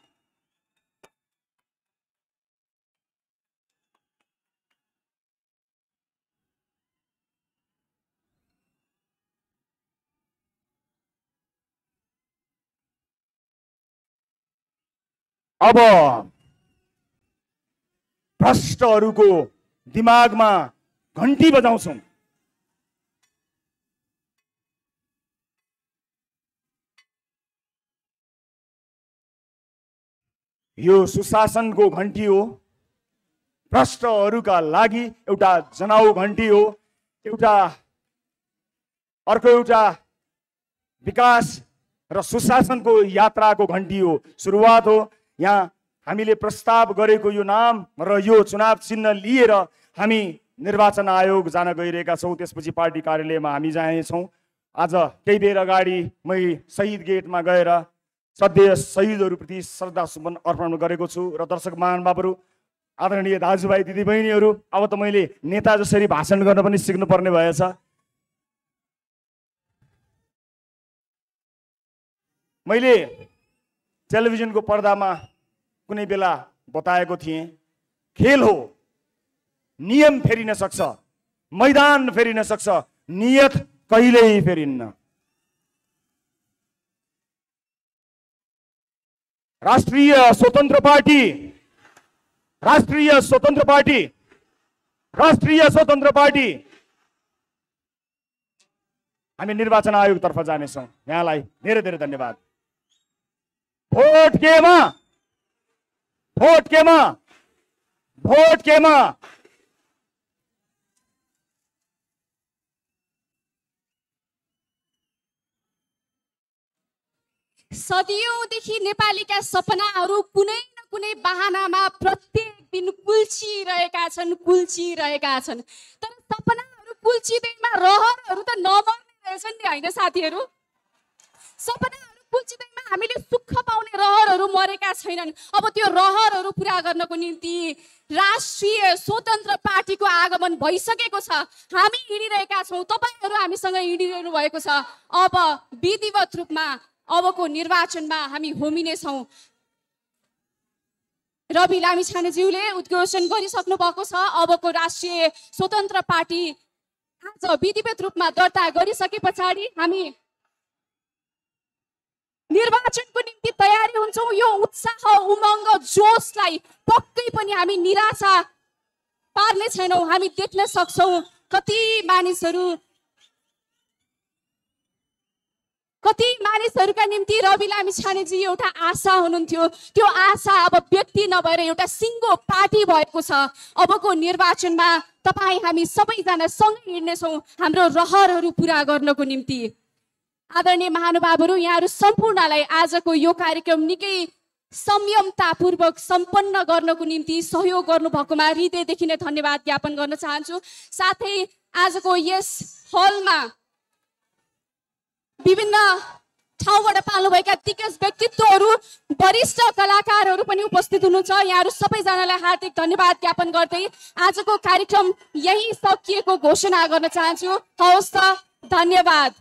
अब भ्रष्टहरूको दिमागमा घण्टी बजाउँछौँ। यो सुशासनको घण्टी हो। भ्रष्टहरूका लागि एउटा जनाउ घण्टी हो। अर्को एउटा विकास र सुशासनको यात्राको घण्टी हो, सुरुवात हो। यहाँ हामीले प्रस्ताव गरेको यो नाम र यो चुनाव चिन्ह लिएर हामी निर्वाचन आयोग जान गइरहेका छौँ। त्यसपछि पार्टी कार्यालयमा हामी जानेछौँ। आज केही बेर अगाडि मैले शहीद गेटमा गएर श्रद्धेय शहीदहरूप्रति श्रद्धासुमन अर्पण गरेको छु। र दर्शक महानुभावहरू, आदरणीय दाजुभाइ दिदीबहिनीहरू, अब त मैले नेता जसरी भाषण गर्न पनि सिक्नुपर्ने भएछ। मैले टेलिभिजनको पर्दामा कुनै बेला बताएको थिएँ, खेल हो, नियम फेरिन सक्छ, मैदान फेरिन सक्छ, नियत कहिल्यै फेरिन्न। राष्ट्रिय स्वतन्त्र पार्टी हामी निर्वाचन आयोगतर्फ जानेछौँ। यहाँलाई धेरै धेरै धन्यवाद। भोट केमा
सदियौंदेखि नेपालीका सपनाहरू कुनै न कुनै बहानामा प्रत्येक दिन कुल्चिरहेका छन्। तर सपनाहरू कुल्चिँदैमा रहरहरू त नमर्ने रहेछन् नि, होइन साथीहरू? सपनाहरू कुल्चिँदैमा हामीले सुख पाउने रहरहरू मरेका छैनन्। अब त्यो रहरहरू पुरा गर्नको निम्ति राष्ट्रिय स्वतन्त्र पार्टीको आगमन भइसकेको छ। हामी हिँडिरहेका छौँ, तपाईँहरू हामीसँग हिँडिरहनु भएको छ। अब विधिवत रूपमा अबको निर्वाचनमा हामी होमिनेछौँ। रवि लामिछानेज्यूले उद्घोषण गरिसक्नु भएको छ। अबको राष्ट्रिय स्वतन्त्र पार्टी आज विधिवत रूपमा दर्ता गरिसके पछाडि हामी निर्वाचनको निम्ति तयारी हुन्छौँ। यो उत्साह, उमङ्ग, जोसलाई पक्कै पनि हामी निराशा पार्ने छैनौँ। हामी देख्न सक्छौँ कति मानिसहरूका निम्ति रवि लामिछानेजी एउटा आशा हुनुहुन्थ्यो। त्यो आशा अब व्यक्ति नभएर एउटा सिङ्गो पार्टी भएको छ। अबको निर्वाचनमा तपाईँ हामी सबैजना सँगै हिँड्नेछौँ हाम्रो रहरहरू पुरा गर्नको निम्ति। आदरणीय महानुभावहरू, यहाँहरू सम्पूर्णलाई आजको यो कार्यक्रम निकै संयमतापूर्वक सम्पन्न गर्नको निम्ति सहयोग गर्नुभएकोमा हृदयदेखि नै धन्यवाद ज्ञापन गर्न चाहन्छु। साथै आजको यस हलमा विभिन्न ठाउँबाट पाल्नुभएका दिग्गज व्यक्तित्वहरू, वरिष्ठ कलाकारहरू पनि उपस्थित हुनुहुन्छ। यहाँहरू सबैजनालाई हार्दिक धन्यवाद ज्ञापन गर्दै आजको कार्यक्रम यही सकिएको घोषणा गर्न चाहन्छु। हवस् त, धन्यवाद।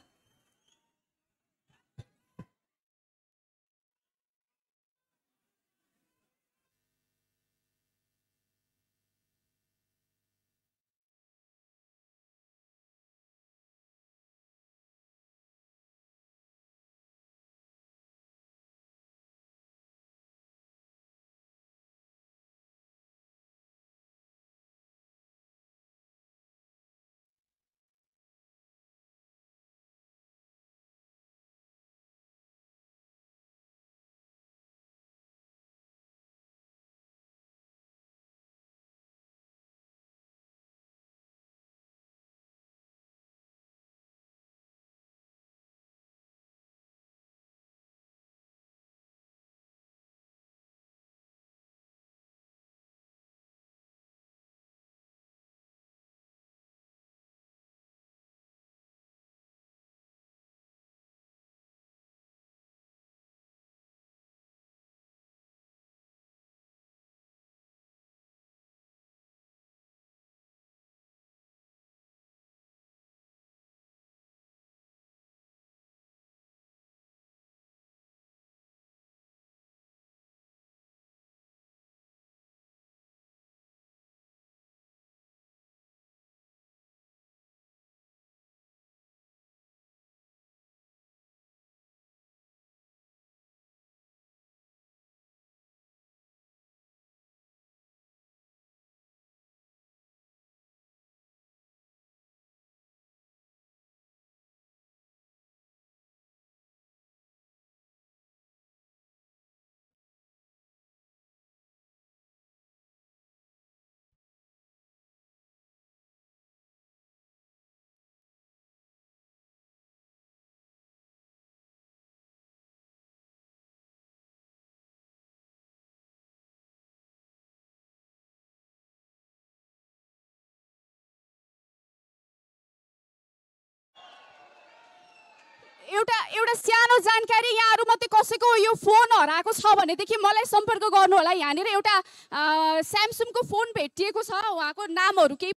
एउटा सानो जानकारी, यहाँहरू मध्ये कसैको यो फोन हराएको छ भनेदेखि मलाई सम्पर्क गर्नु होला। यहाँनिर एउटा स्यामसङको फोन भेटिएको छ, उहाँको नामहरू केही